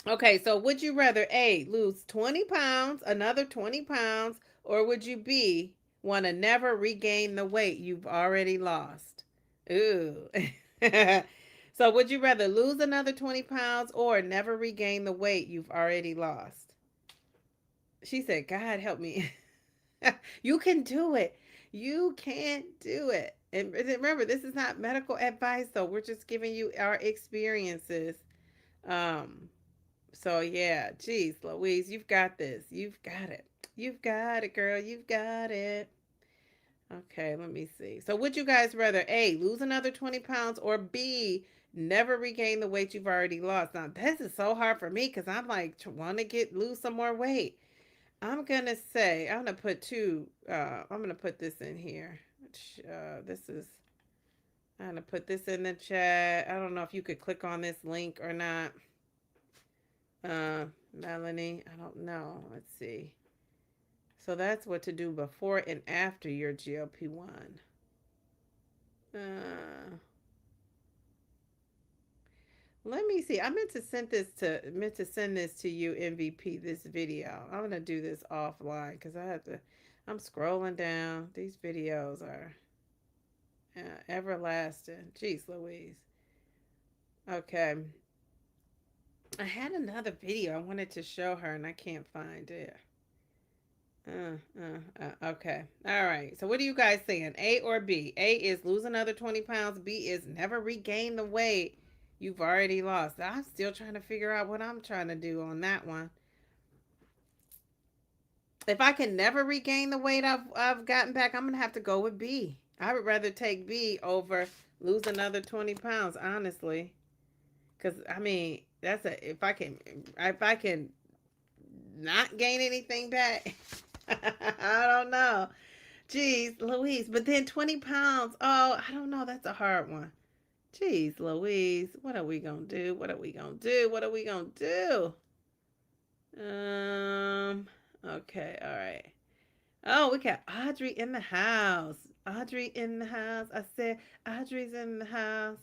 Okay, so would you rather A, lose 20 pounds, another 20 pounds, or would you B, want to never regain the weight you've already lost? Ooh. So would you rather lose another 20 pounds or never regain the weight you've already lost? She said, God help me. You can do it. You can do it. And remember, this is not medical advice, though. We're just giving you our experiences. Um, so yeah, geez, Louise, you've got this. You've got it. You've got it, girl. You've got it. Okay, let me see. So would you guys rather A, lose another 20 pounds or B, never regain the weight you've already lost? Now, this is so hard for me because I'm like, want to lose some more weight. I'm going to say, I'm going to put I'm going to put this in here. This is, I'm going to put this in the chat. I don't know if you could click on this link or not. Melanie, I don't know. Let's see. So that's what to do before and after your GLP-1. Let me see. I meant to send this to you, MVP, this video. I'm gonna do this offline because I'm scrolling down. These videos are everlasting. Jeez Louise. Okay. I had another video I wanted to show her and I can't find it. Okay. All right. So what are you guys saying? A or B? A is lose another 20 pounds. B is never regain the weight you've already lost. I'm still trying to figure out what I'm trying to do on that one. If I can never regain the weight I've gotten back, I'm going to have to go with B. I would rather take B over lose another 20 pounds, honestly. Because, I mean, if I can not gain anything back, I don't know. Jeez, Louise. But then 20 pounds. Oh, I don't know. That's a hard one. Jeez, Louise. What are we going to do? What are we going to do? What are we going to do? Okay. All right. Oh, we got Audrey in the house. Audrey in the house. I said Audrey's in the house.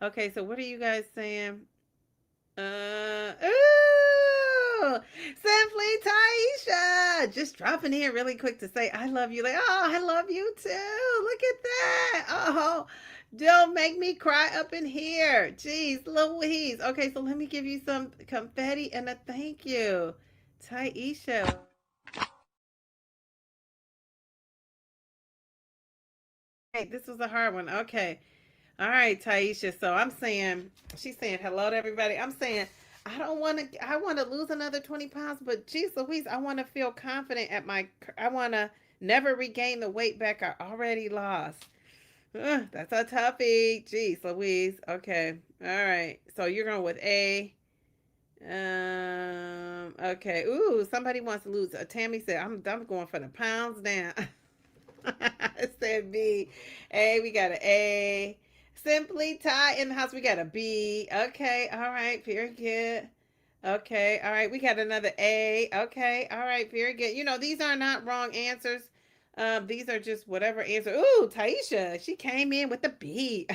Okay. So what are you guys saying? Ooh, Simply Taisha, just dropping in really quick to say I love you. Like, oh, I love you too. Look at that. Oh, don't make me cry up in here. Jeez, Louise. Okay, so let me give you some confetti and a thank you, Taisha. Hey, this was a hard one. Okay. All right, Taisha. So she's saying hello to everybody. I'm saying, I want to lose another 20 pounds, but geez Louise, I want to feel confident I want to never regain the weight back I already lost. That's a toughie. Geez Louise. Okay. All right. So you're going with A. Okay. Ooh, somebody wants to lose. Tammy said, I'm going for the pounds down. I said B. A, we got an A. Simply Ty in the house, we got a B. Okay, all right, very good. Okay, all right, we got another A. Okay, all right, very good. You know, these are not wrong answers. These are just whatever answer. Ooh, Taisha, she came in with the B.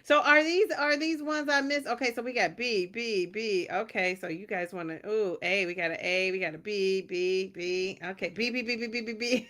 So are these ones I missed? Okay, so we got B, B, B. Okay, so you guys want to ooh, A, we got an A, we got a B, B, B. Okay, B, B, B, B, B, B, B.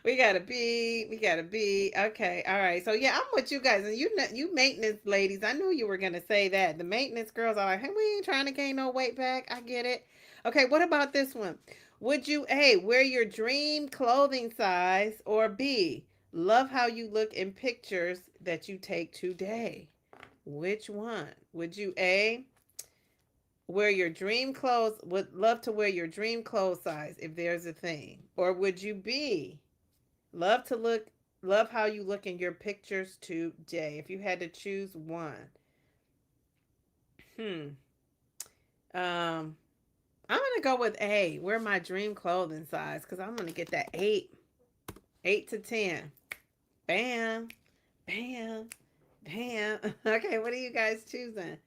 We got a B. We got a B. Okay. All right. So yeah, I'm with you guys, and you maintenance ladies. I knew you were gonna say that. The maintenance girls are like, hey, we ain't trying to gain no weight back. I get it. Okay. What about this one? Would you A, wear your dream clothing size, or B, love how you look in pictures that you take today? Which one? Would you A, wear your dream clothes, would love to wear your dream clothes size if there's a thing, or would you B, love to look, love how you look in your pictures today? If you had to choose one. Hmm. Um, I'm gonna go with A. Wear my dream clothing size because I'm gonna get that 8 to 10. Bam, bam, bam. Okay, what are you guys choosing?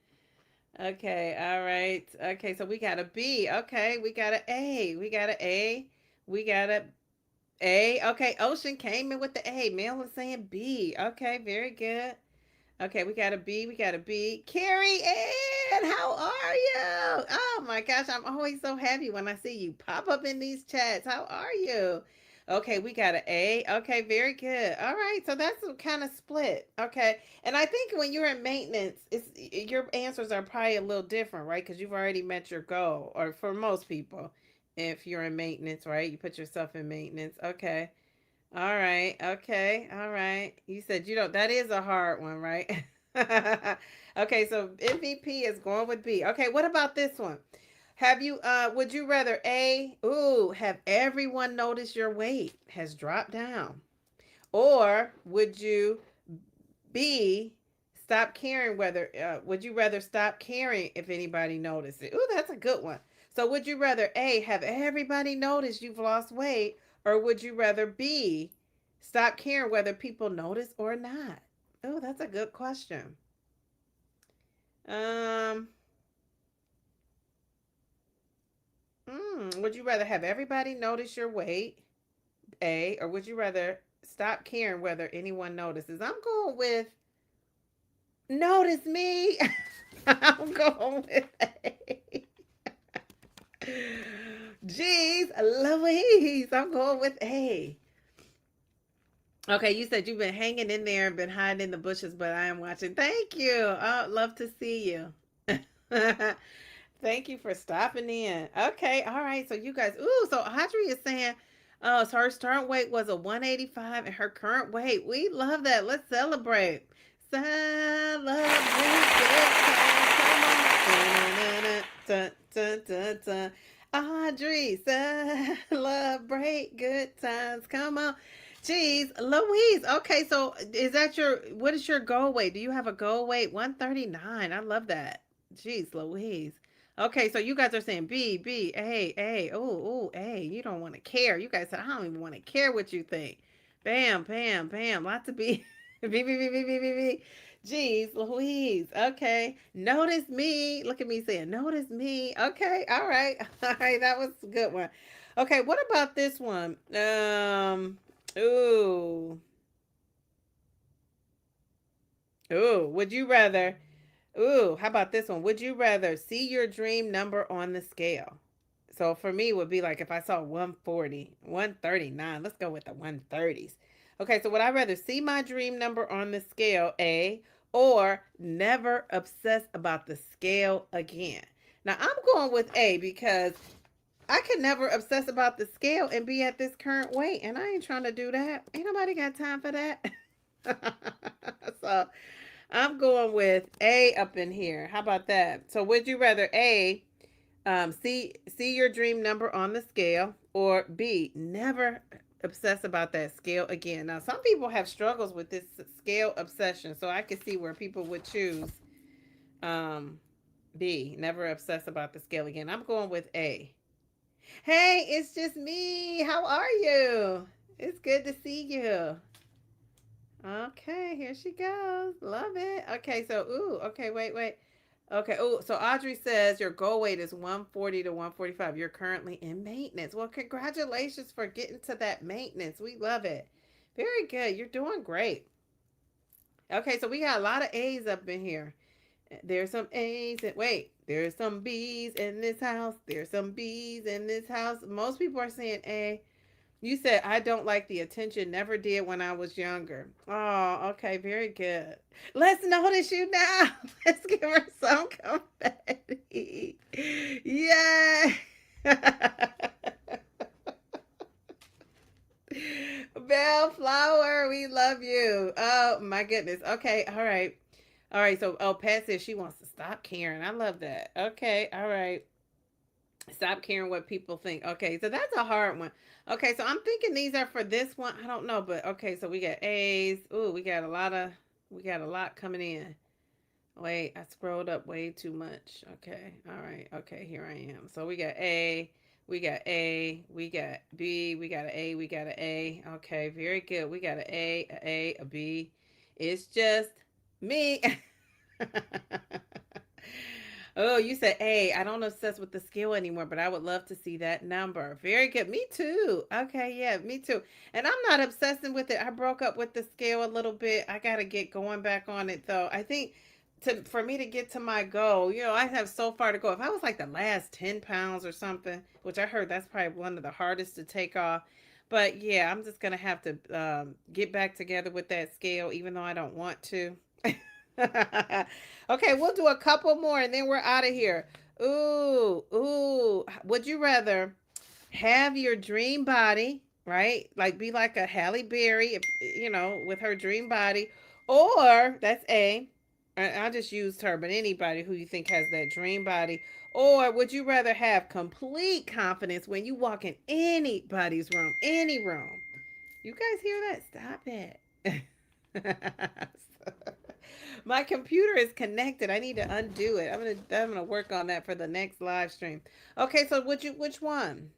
Okay, all right. Okay, so we got a B. Okay, we got an A. We got an A. We got a. Okay, Ocean came in with the A. Mel was saying B. Okay, very good. Okay, we got a B. We got a B. Carrie Ann, how are you? Oh my gosh, I'm always so happy when I see you pop up in these chats. How are you? Okay, we got an A. Okay, very good. All right, so that's kind of split. Okay, and I think when you're in maintenance, it's your answers are probably a little different, right? Because you've already met your goal, or for most people, if you're in maintenance, right? You put yourself in maintenance. Okay. All right. Okay. All right. You said you don't. That is a hard one, right? Okay. So MVP is going with B. Okay. What about this one? Have you? Would you rather A? Ooh, have everyone notice your weight has dropped down, or would you B? Stop caring whether. Would you rather stop caring if anybody notices? Ooh, that's a good one. So would you rather A, have everybody notice you've lost weight, or would you rather B, stop caring whether people notice or not? Oh, that's a good question. Um, would you rather have everybody notice your weight, A, or would you rather stop caring whether anyone notices? I'm going with notice me. I'm going with A. Jeez, Louise, I'm going with A. Okay, you said you've been hanging in there and been hiding in the bushes, but I am watching. Thank you. Oh, love to see you. Thank you for stopping in. Okay, all right. So you guys, ooh, so Audrey is saying, oh, so her start weight was a 185 and her current weight. We love that. Let's celebrate. Celebrate good times. Come on. Dun, dun, dun, dun, dun. Audrey, celebrate good times. Come on. Jeez, Louise. Okay, so is that what is your goal weight? Do you have a goal weight? 139. I love that. Jeez, Louise. Okay, so you guys are saying B, B, A. Oh, A. You don't want to care. You guys said, I don't even want to care what you think. Bam, bam, bam. Lots of B. B, B, B, B, B, B, B. Jeez, Louise. Okay. Notice me. Look at me saying, notice me. Okay. All right. All right. That was a good one. Okay. What about this one? Ooh. Ooh. Would you rather? Ooh. How about this one? Would you rather see your dream number on the scale? So for me, it would be like if I saw 140, 139. Let's go with the 130s. Okay. So would I rather see my dream number on the scale, A, or never obsess about the scale again? Now I'm going with A because I could never obsess about the scale and be at this current weight, and I ain't trying to do that. Ain't nobody got time for that. So I'm going with A up in here. How about that? So would you rather A, see your dream number on the scale, or B, never obsess about that scale again. Now, some people have struggles with this scale obsession, so I can see where people would choose um, B, never obsess about the scale again. I'm going with A. Hey, it's just me. How are you? It's good to see you. Okay, here she goes. Love it. Okay, so okay, wait. Okay, so Audrey says your goal weight is 140 to 145. You're currently in maintenance. Well, congratulations for getting to that maintenance. We love it. Very good. You're doing great. Okay, so we got a lot of A's up in here. There's some A's and wait, there's some B's in this house. There's some B's in this house. Most people are saying A. You said I don't like the attention. Never did when I was younger. Oh, okay, very good. Let's notice you now. Let's give her some confetti. Yay! Bellflower, we love you. Oh my goodness. Okay, all right. All right, so Pat says she wants to stop caring. I love that. Okay, all right. Stop caring what people think. Okay, so that's a hard one. Okay, so I'm thinking these are for this one. I don't know, but okay, so we got A's. Ooh, we got a lot coming in. Wait, I scrolled up way too much. Okay, all right. Okay, here I am. So we got A, we got A, we got B, we got an A, we got an A. Okay, very good. We got an A, a B. It's just me. Oh, you said, hey, I don't obsess with the scale anymore, but I would love to see that number. Very good. Me too. Okay, yeah, me too. And I'm not obsessing with it. I broke up with the scale a little bit. I got to get going back on it though. I think for me to get to my goal, I have so far to go. If I was like the last 10 pounds or something, which I heard that's probably one of the hardest to take off. But yeah, I'm just going to have to get back together with that scale, even though I don't want to. Okay, we'll do a couple more and then we're out of here. Ooh. Would you rather have your dream body, right? Like be like a Halle Berry, if, with her dream body, or that's A. I just used her, but anybody who you think has that dream body. Or would you rather have complete confidence when you walk in anybody's room, any room? You guys hear that? Stop it. My computer is connected. I need to undo it. I'm gonna work on that for the next live stream. Okay, so which one?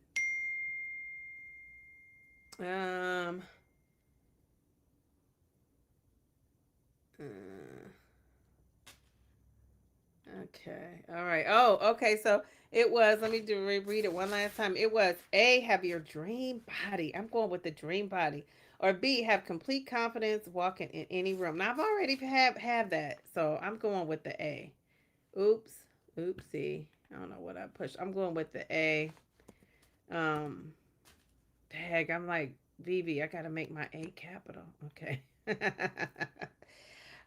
Um uh, okay. All right. Oh, okay. So it was, let me read it one last time. It was A, have your dream body. I'm going with the dream body. Or B, have complete confidence walking in any room. Now I've already have that. So I'm going with the A. Oops. Oopsie. I don't know what I pushed. I'm going with the A. Um, Tag. I'm like Vivi. I gotta make my A capital. Okay.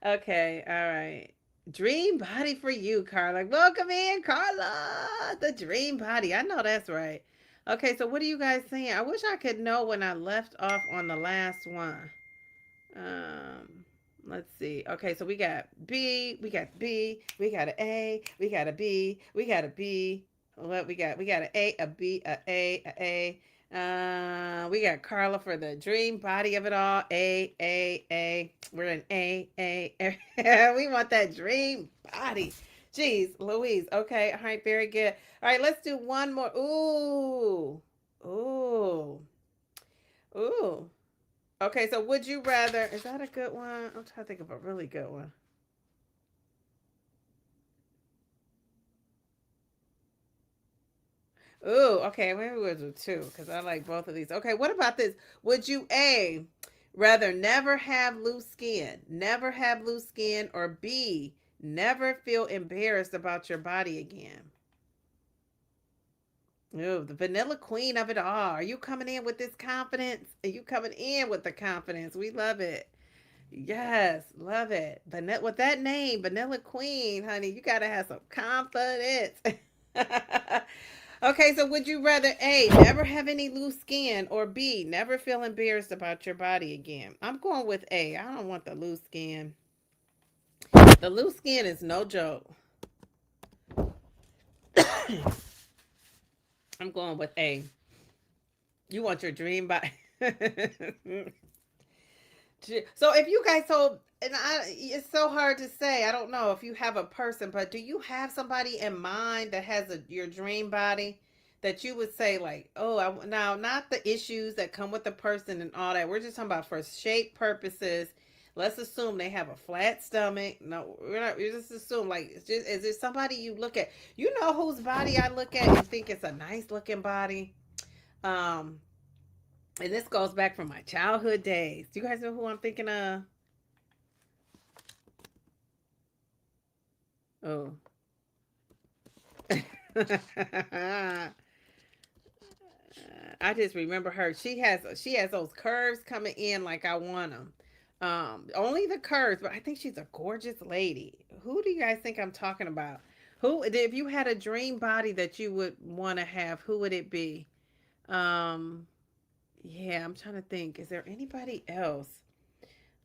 Okay. All right. Dream body for you, Carla. Welcome in, Carla. The dream body. I know that's right. Okay. So what are you guys saying? I wish I could know when I left off on the last one. Um, let's see. Okay, so we got B, we got B, we got an A, we got a B, we got a B. What we got? We got an A, a B, a A, a A. We got Carla for the dream body of it all. A. We're an A. We want that dream body. Jeez, Louise. Okay, all right, very good. All right, let's do one more. Ooh, ooh. Okay, so would you rather? Is that a good one? I'm trying to think of a really good one. Ooh, okay, maybe we'll do two because I like both of these. Okay, what about this? Would you A, rather never have loose skin, or B, never feel embarrassed about your body again? Ooh, the vanilla queen of it all. Are you coming in with this confidence? Are you coming in with the confidence? We love it. Yes, love it. Vanilla with that name, Vanilla Queen, honey, you gotta have some confidence. Okay, so would you rather A, never have any loose skin, or B, never feel embarrassed about your body again? I'm going with A. I don't want the loose skin. The loose skin is no joke. I'm going with A. You want your dream body. So if you guys, it's so hard to say. I don't know if you have a person, but do you have somebody in mind that has your dream body that you would say like, oh, now not the issues that come with the person and all that. We're just talking about for shape purposes. Let's assume they have a flat stomach. No, we're not. We just assume like, is there somebody you look at? You know whose body I look at and think it's a nice looking body. Um, and this goes back from my childhood days. Do you guys know who I'm thinking of? Oh. I just remember her. She has those curves coming in like I want them. Only the curves, but I think she's a gorgeous lady. Who do you guys think I'm talking about? Who, if you had a dream body that you would want to have, who would it be? Um, yeah, I'm trying to think. Is there anybody else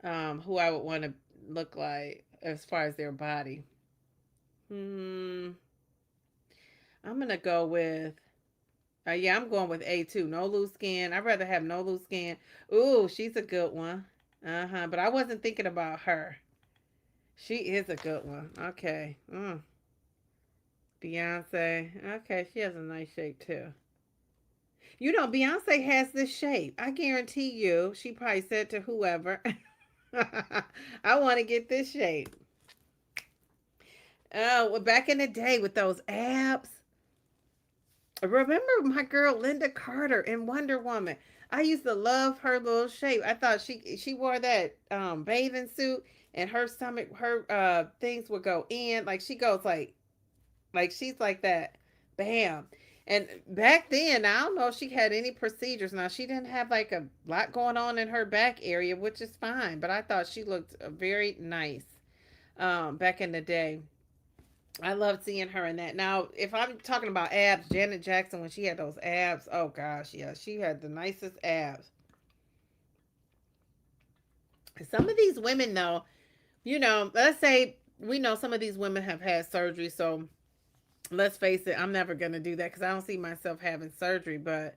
who I would want to look like as far as their body? Hmm. I'm gonna go with. Yeah, I'm going with A too. No loose skin. I'd rather have no loose skin. Ooh, she's a good one. Uh huh. But I wasn't thinking about her. She is a good one. Okay. Beyonce. Okay, she has a nice shape too. You know, Beyonce has this shape. I guarantee you, she probably said to whoever, I want to get this shape. Oh, well, back in the day with those abs. Remember my girl Linda Carter in Wonder Woman? I used to love her little shape. I thought she wore that bathing suit and her stomach, her things would go in like she goes like she's like that. Bam. And back then, I don't know if she had any procedures. Now she didn't have like a lot going on in her back area, which is fine. But I thought she looked very nice back in the day. I loved seeing her in that. Now, if I'm talking about abs, Janet Jackson, when she had those abs, oh gosh, yeah, she had the nicest abs. Some of these women, though, let's say we know some of these women have had surgery. So let's face it, I'm never going to do that because I don't see myself having surgery. But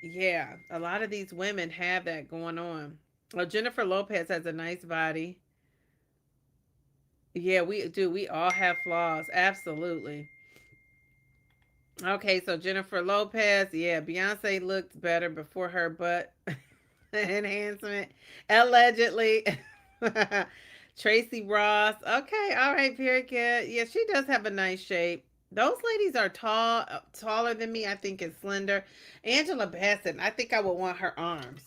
yeah, a lot of these women have that going on. Well, Jennifer Lopez has a nice body. Yeah, we do. We all have flaws. Absolutely. Okay, so Jennifer Lopez, yeah, Beyonce looked better before her butt enhancement, allegedly. Tracy Ross, okay, all right, very good. Yeah, she does have a nice shape. Those ladies are tall, taller than me. I think is slender. Angela Bassett, I think I would want her arms.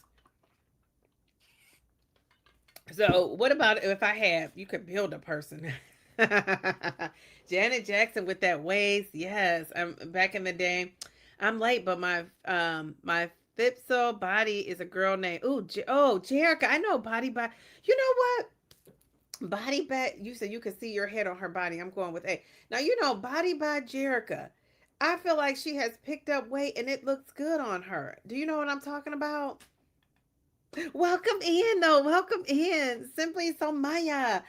So, what about if I have? You could build a person. Janet Jackson with that waist, yes. I'm back in the day. I'm late, but my Fipso body is a girl named Jerica. I know body. You know what? Body by you said you could see your head on her body. I'm going with A. Now you know body by Jerica. I feel like she has picked up weight and it looks good on her. Do you know what I'm talking about? Welcome in, though. Welcome in. Simply so Maya.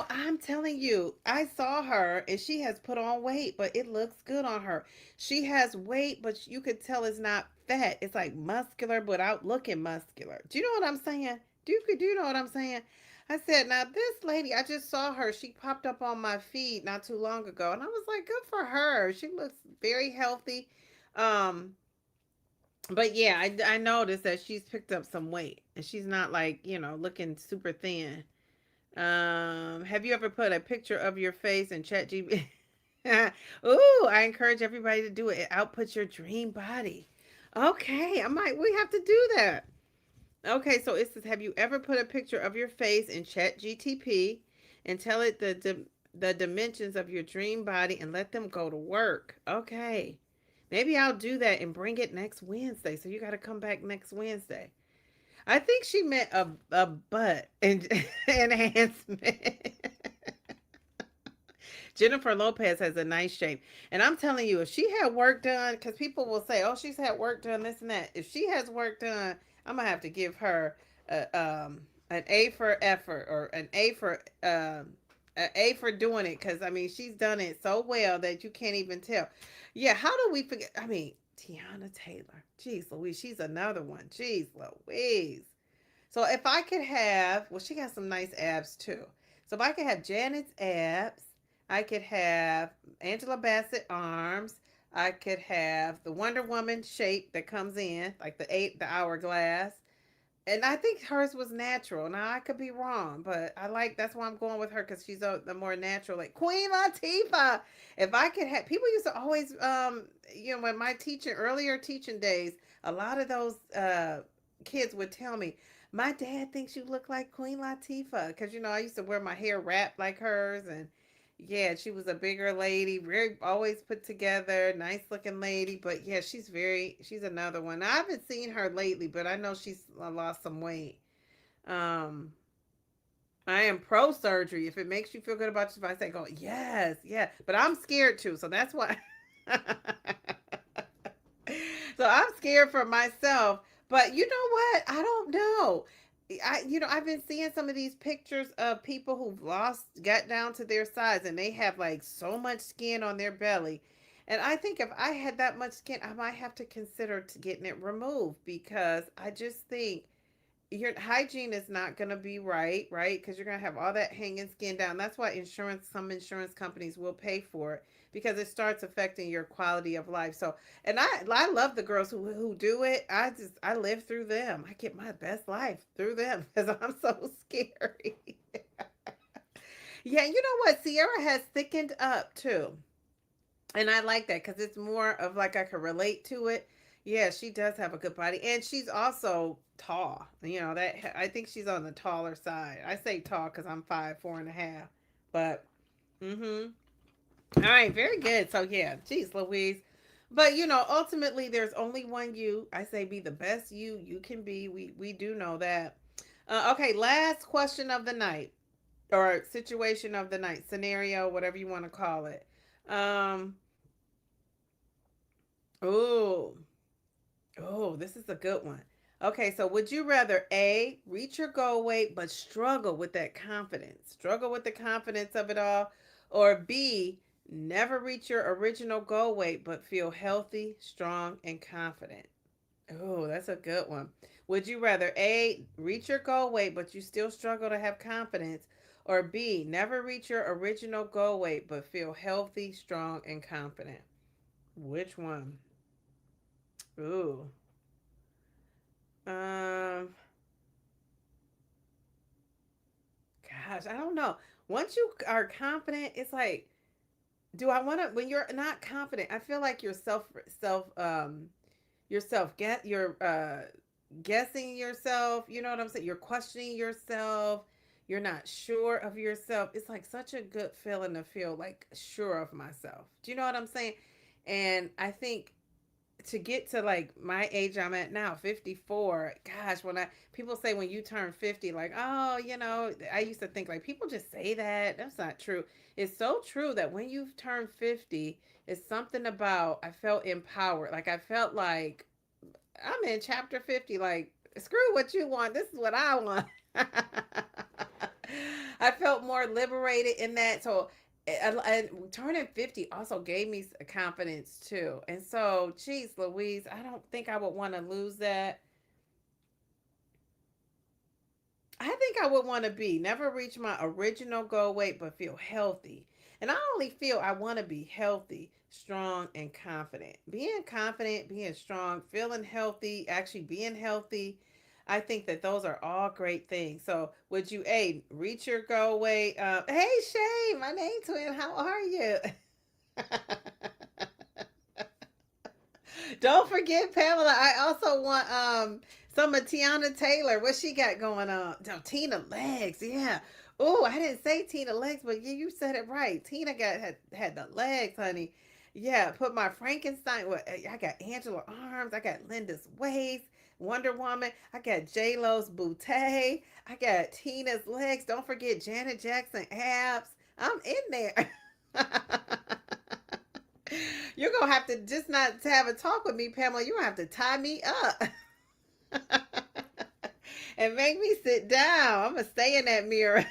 I'm telling you, I saw her and she has put on weight, but it looks good on her. She has weight, but you could tell it's not fat. It's like muscular without looking muscular. Do you know what I'm saying? Do you know what I'm saying? I said, now this lady, I just saw her. She popped up on my feed not too long ago, and I was like, good for her. She looks very healthy. Um, but yeah, I noticed that she's picked up some weight and she's not like, looking super thin. Have you ever put a picture of your face in chat GB? Ooh, I encourage everybody to do it. Output your dream body. Okay, we have to do that. Okay, so it says, have you ever put a picture of your face in chat GTP and tell it the dimensions of your dream body and let them go to work? Okay. Maybe I'll do that and bring it next Wednesday. So you got to come back next Wednesday. I think she meant a butt and enhancement. Jennifer Lopez has a nice shape. And I'm telling you, if she had work done, because people will say, oh, she's had work done, this and that. If she has work done, I'm going to have to give her an A for effort or an A for doing it. Because, I mean, she's done it so well that you can't even tell. Yeah, how do we forget? I mean, Tiana Taylor. Jeez Louise, she's another one. Jeez Louise. So if I could have, well, she got some nice abs too. So if I could have Janet's abs, I could have Angela Bassett arms. I could have the Wonder Woman shape that comes in, like the hourglass. And I think hers was natural. Now I could be wrong, but I like that's why I'm going with her because she's the more natural, like Queen Latifah. If I could have, people used to always, when my teaching earlier teaching days, a lot of those kids would tell me, my dad thinks you look like Queen Latifah because I used to wear my hair wrapped like hers, and yeah, she was a bigger lady, very always put together, nice looking lady. But yeah, she's another one. I haven't seen her lately, but I know she's lost some weight. Um, I am pro surgery. If it makes you feel good about yourself, I say go, yes, yeah. But I'm scared too, so that's why. So I'm scared for myself. But you know what? I don't know. I've been seeing some of these pictures of people who've got down to their size, and they have like so much skin on their belly. And I think if I had that much skin, I might have to consider getting it removed because I just think your hygiene is not going to be right? Because you're going to have all that hanging skin down. That's why some insurance companies will pay for it because it starts affecting your quality of life. So, and I love the girls who do it. I live through them. I get my best life through them because I'm so scary. Yeah, you know what? Sierra has thickened up too. And I like that because it's more of like I can relate to it. Yeah, she does have a good body, and she's also tall. That I think she's on the taller side. I say tall because I'm 5'4.5", but mm-hmm. All right, very good. So yeah, geez, Louise. But ultimately, there's only one you. I say be the best you can be. We do know that. Okay, last question of the night, or situation of the night, scenario, whatever you want to call it. Um. Oh, this is a good one. Okay, so would you rather A, reach your goal weight but struggle with that confidence, struggle with the confidence of it all, or B, never reach your original goal weight but feel healthy, strong, and confident? Oh, that's a good one. Would you rather A, reach your goal weight but you still struggle to have confidence, or B, never reach your original goal weight but feel healthy, strong, and confident? Which one? Ooh. Um, Gosh, I don't know. Once you are confident, it's like, do I want to? When you're not confident, I feel like yourself get you're guessing yourself. You know what I'm saying? You're questioning yourself. You're not sure of yourself. It's like such a good feeling to feel like sure of myself. Do you know what I'm saying? And I think to get to like my age I'm at now, 54, gosh, when I people say when you turn 50, like, oh, I used to think like people just say that. That's not true. It's so true that when you've turned 50, it's something about I felt empowered. Like I felt like I'm in chapter 50, like screw what you want. This is what I want. I felt more liberated in that. So, and turning 50 also gave me confidence too. And so, geez, Louise, I don't think I would want to lose that. I think I would want to be never reach my original goal weight, but feel healthy. And I only feel I want to be healthy, strong, and confident. Being confident, being strong, feeling healthy, actually being healthy. I think that those are all great things. So, would you A, reach your goal weight? Hey, Shay, my name twin, how are you? Don't forget Pamela. I also want some of Tiana Taylor. What she got going on? No, Tina Legs. Yeah. Oh, I didn't say Tina Legs, but yeah, you said it right. Tina had the legs, honey. Yeah, put my Frankenstein. Well, I got Angela arms. I got Linda's waist. Wonder Woman. I got J Lo's bootay. I got Tina's legs. Don't forget Janet Jackson abs. I'm in there. You're gonna have to just not to have a talk with me, Pamela. You're gonna have to tie me up and make me sit down. I'm gonna stay in that mirror.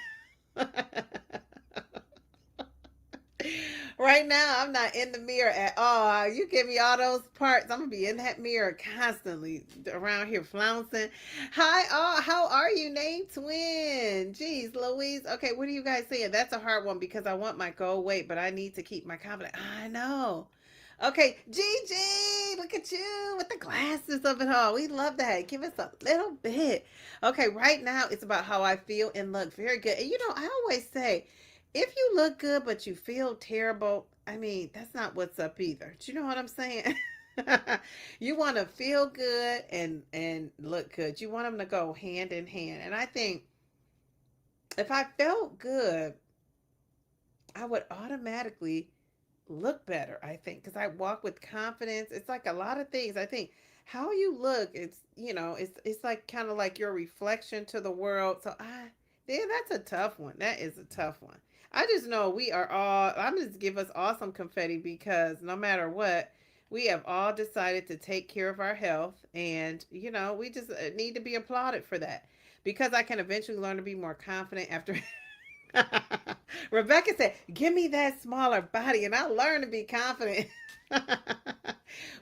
Right now, I'm not in the mirror at all. You give me all those parts, I'm gonna be in that mirror constantly around here flouncing. Hi, all. How are you, name twin? Jeez, Louise. Okay, what are you guys saying? That's a hard one because I want my goal weight, but I need to keep my confidence. I know. Okay, Gigi, look at you with the glasses of it all. We love that. Give us a little bit. Okay, right now it's about how I feel and look. Very good. And I always say, if you look good but you feel terrible, I mean, that's not what's up either. Do you know what I'm saying? You want to feel good and look good. You want them to go hand in hand. And I think if I felt good, I would automatically look better, I think, because I walk with confidence. It's like a lot of things. I think how you look, it's like kind of like your reflection to the world. So yeah, that's a tough one. That is a tough one. I just know we are all, I'm just give us all some confetti because no matter what, we have all decided to take care of our health, and we just need to be applauded for that, because I can eventually learn to be more confident after Rebecca said, "Give me that smaller body, and I'll learn to be confident."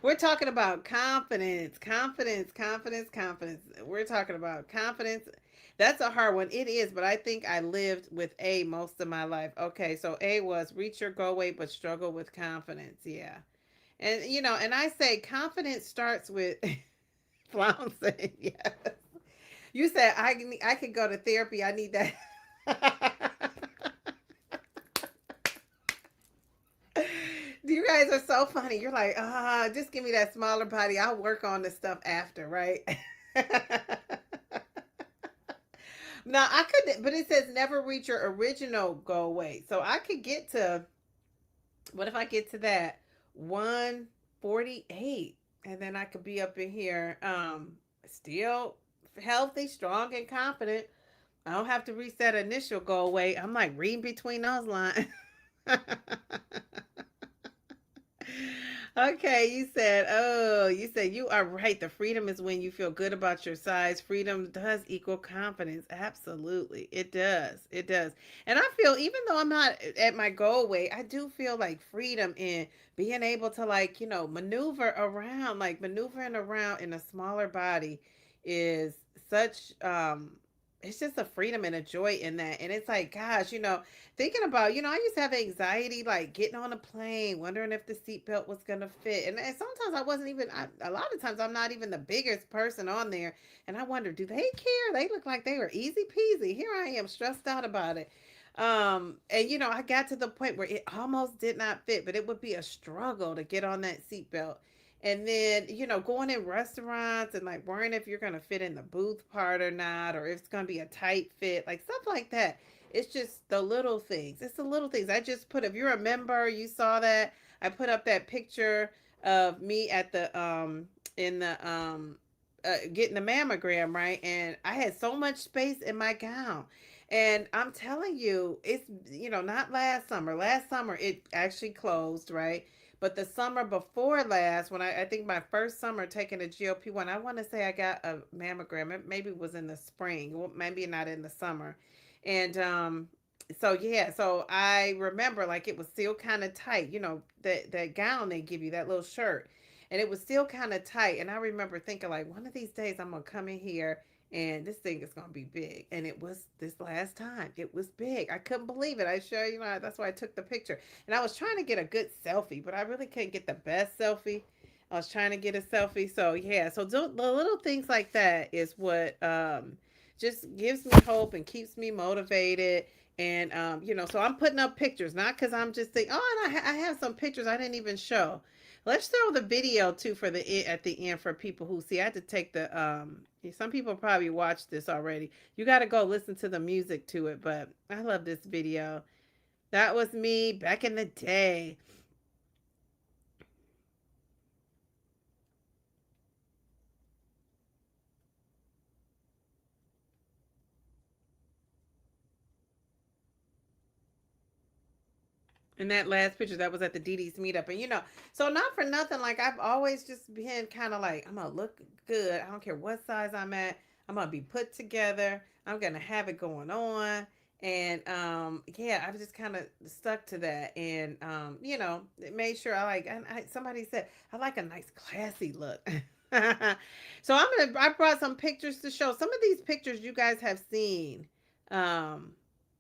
We're talking about confidence, confidence, confidence, confidence. We're talking about confidence. That's a hard one. It is, but I think I lived with A most of my life. Okay, so A was reach your goal weight, but struggle with confidence. Yeah, and and I say confidence starts with flouncing. Yes, you said I could go to therapy. I need that. You guys are so funny. You're like, just give me that smaller body. I'll work on the stuff after, right? Now I could, but it says never reach your original goal weight. So I could get to, what if I get to that 148, and then I could be up in here, still healthy, strong, and confident. I don't have to reach that initial goal weight. I'm like reading between those lines. Okay, you said you are right. The freedom is when you feel good about your size. Freedom does equal confidence. Absolutely. It does. It does. And I feel, even though I'm not at my goal weight, I do feel like freedom in being able to, like, maneuver around, like maneuvering around in a smaller body is such, it's just a freedom and a joy in that. And it's like, gosh, thinking about, I used to have anxiety, like getting on a plane, wondering if the seatbelt was going to fit. And sometimes I wasn't even, a lot of times I'm not even the biggest person on there. And I wonder, do they care? They look like they were easy peasy. Here I am stressed out about it. And I got to the point where it almost did not fit, but it would be a struggle to get on that seatbelt. And then, going in restaurants and like worrying if you're going to fit in the booth part or not, or if it's going to be a tight fit, like stuff like that. It's just the little things. It's the little things. I just put, if you remember, you saw that I put up that picture of me at the in the getting the mammogram, right? And I had so much space in my gown. And I'm telling you, it's, not last summer. Last summer it actually closed, right? But the summer before last, when I think my first summer taking a GLP-1, I want to say I got a mammogram. Maybe it was in the spring, well, maybe not in the summer. And so yeah, so I remember like it was still kind of tight, that gown they give you, that little shirt. And it was still kind of tight. And I remember thinking, like, one of these days I'm gonna come in here and this thing is gonna be big. And it was, this last time. It was big. I couldn't believe it. I sure, that's why I took the picture. And I was trying to get a good selfie, but I really couldn't get the best selfie. I was trying to get a selfie. So yeah, so the little things like that is what just gives me hope and keeps me motivated. And so I'm putting up pictures, not because I'm just thinking, oh, and I have some pictures I didn't even show. Let's throw the video too for the at the end for people who see. I had to take the some people probably watched this already. You got to go listen to the music to it, but I love this video. That was me back in the day. And that last picture, that was at the Dee Dee's meetup. And so not for nothing, like I've always just been kind of like, I'm gonna look good. I don't care what size I'm at. I'm gonna be put together. I'm gonna have it going on. And yeah, I've just kind of stuck to that, and it made sure I like. And somebody said I like a nice classy look. So I brought some pictures to show. Some of these pictures you guys have seen. Um,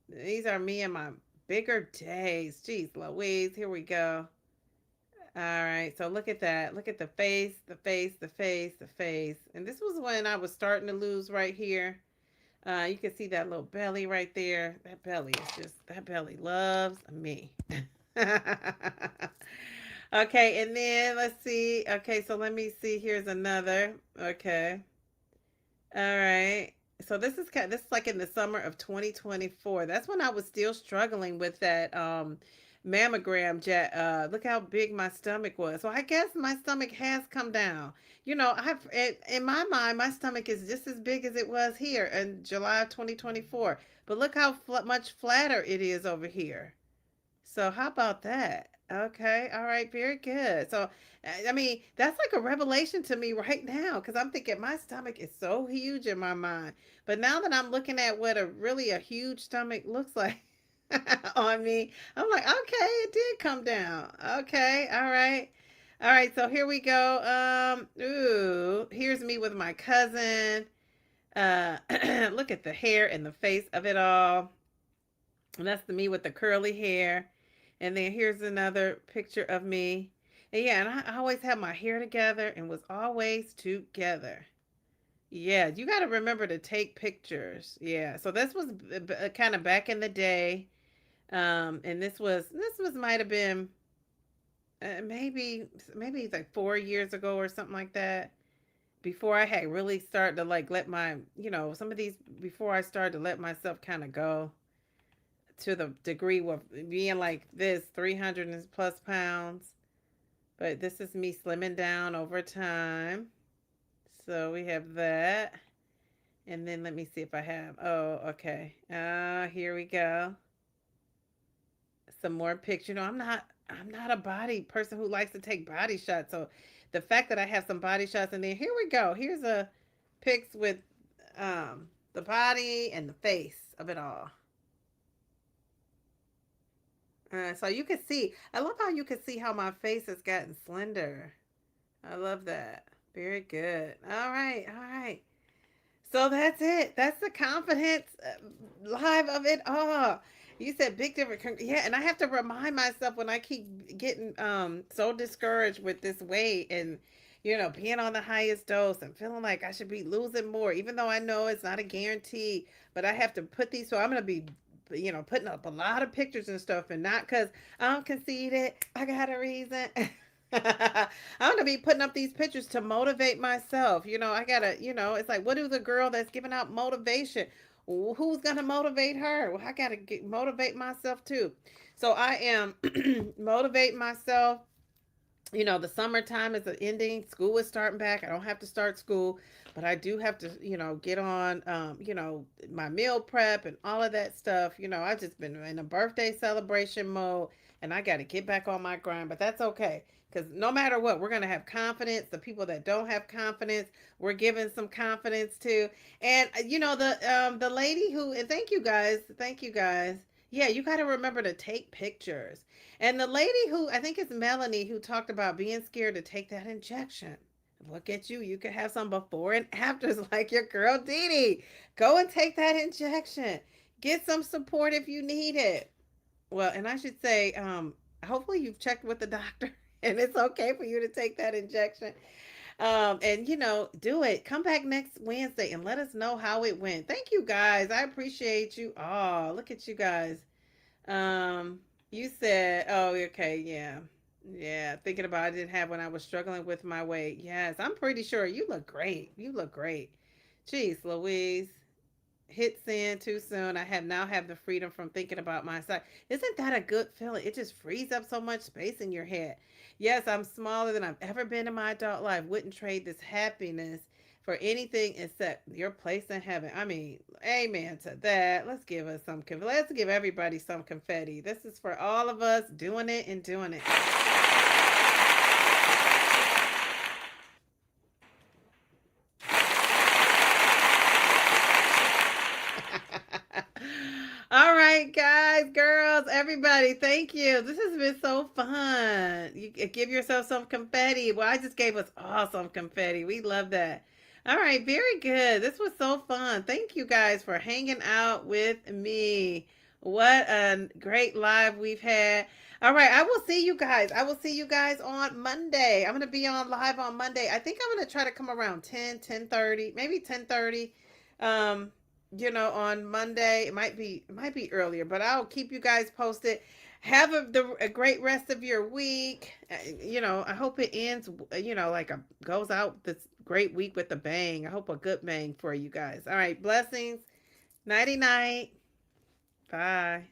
these are me in my bigger days. Jeez Louise, here we go. All right, so look at that. Look at the face, the face, the face, the face. And this was when I was starting to lose right here. You can see that little belly right there. That belly is just, that belly loves me. Okay, and then let's see. Okay, so let me see. Here's another. Okay. All right. So this is like in the summer of 2024. That's when I was still struggling with that mammogram jet. Look how big my stomach was. So I guess my stomach has come down. In my mind my stomach is just as big as it was here in July of 2024. But look how much flatter it is over here. So how about that? Okay, all right, very good. So, I mean, that's like a revelation to me right now because I'm thinking my stomach is so huge in my mind. But now that I'm looking at what a huge stomach looks like on me, I'm like, okay, it did come down. Okay, all right. All right, so here we go. Ooh, here's me with my cousin. Look at the hair and the face of it all. And that's the me with the curly hair. And then here's another picture of me. And yeah, and I always had my hair together and was always together. Yeah, you got to remember to take pictures. Yeah, so this was kind of back in the day. And this was might have been maybe like 4 years ago or something like that. Before I had really started to like let my some of these before I started to let myself kind of go to the degree of being like this 300 and plus pounds. But this is me slimming down over time. So we have that. And then let me see if I have. Oh, okay. Here we go. Some more pictures. I'm not a body person who likes to take body shots. So the fact that I have some body shots, and then here we go. Here's a pics with the body and the face of it all. So you can see, I love how you can see how my face has gotten slender. I love that. Very good. All right. All right. So that's it. That's the confidence live of it all. You said big difference. Yeah. And I have to remind myself when I keep getting so discouraged with this weight and, being on the highest dose and feeling like I should be losing more, even though I know it's not a guarantee, but I have to put these. So I'm going to be putting up a lot of pictures and stuff, and not because I don't concede it. I got a reason. I'm gonna be putting up these pictures to motivate myself. I gotta, it's like, what is the girl that's giving out motivation? Who's gonna motivate her? Well, I gotta motivate myself too. So I am motivate myself. The summertime is ending. School is starting back. I don't have to start school, but I do have to, get on, my meal prep and all of that stuff. I've just been in a birthday celebration mode, and I got to get back on my grind, but that's okay. Because no matter what, we're going to have confidence. The people that don't have confidence, we're giving some confidence to. And, the lady who, and thank you guys. Thank you guys. Yeah, you got to remember to take pictures. And the lady who I think is Melanie who talked about being scared to take that injection. Look at you. You could have some before and afters like your girl Dee Dee. Go and take that injection. Get some support if you need it. Well, and I should say, hopefully you've checked with the doctor and it's okay for you to take that injection. And do it. Come back next Wednesday and let us know how it went. Thank you guys. I appreciate you. Oh, look at you guys. Um, you said, oh, okay, yeah. Yeah, thinking about I didn't have when I was struggling with my weight. Yes, I'm pretty sure you look great. You look great. Jeez, Louise. Hit send too soon. I have now have the freedom from thinking about my size. Isn't that a good feeling? It just frees up so much space in your head. Yes, I'm smaller than I've ever been in my adult life. Wouldn't trade this happiness for anything except your place in heaven. I mean, amen to that. Let's give us some. Let's give everybody some confetti. This is for all of us doing it and doing it. All right, guys, girls, everybody, thank you. This has been so fun. You give yourself some confetti. Well, I just gave us awesome confetti. We love that. All right, very good. This was so fun. Thank you guys for hanging out with me. What a great live we've had. All right, I will see you guys. I will see you guys on Monday. I'm going to be on live on Monday. I think I'm going to try to come around 10:30, maybe 10:30. Um on Monday. It might be earlier, but I'll keep you guys posted. Have a great rest of your week. I hope it ends. Like a goes out this great week with a bang. I hope a good bang for you guys. All right, blessings. Nighty night. Bye.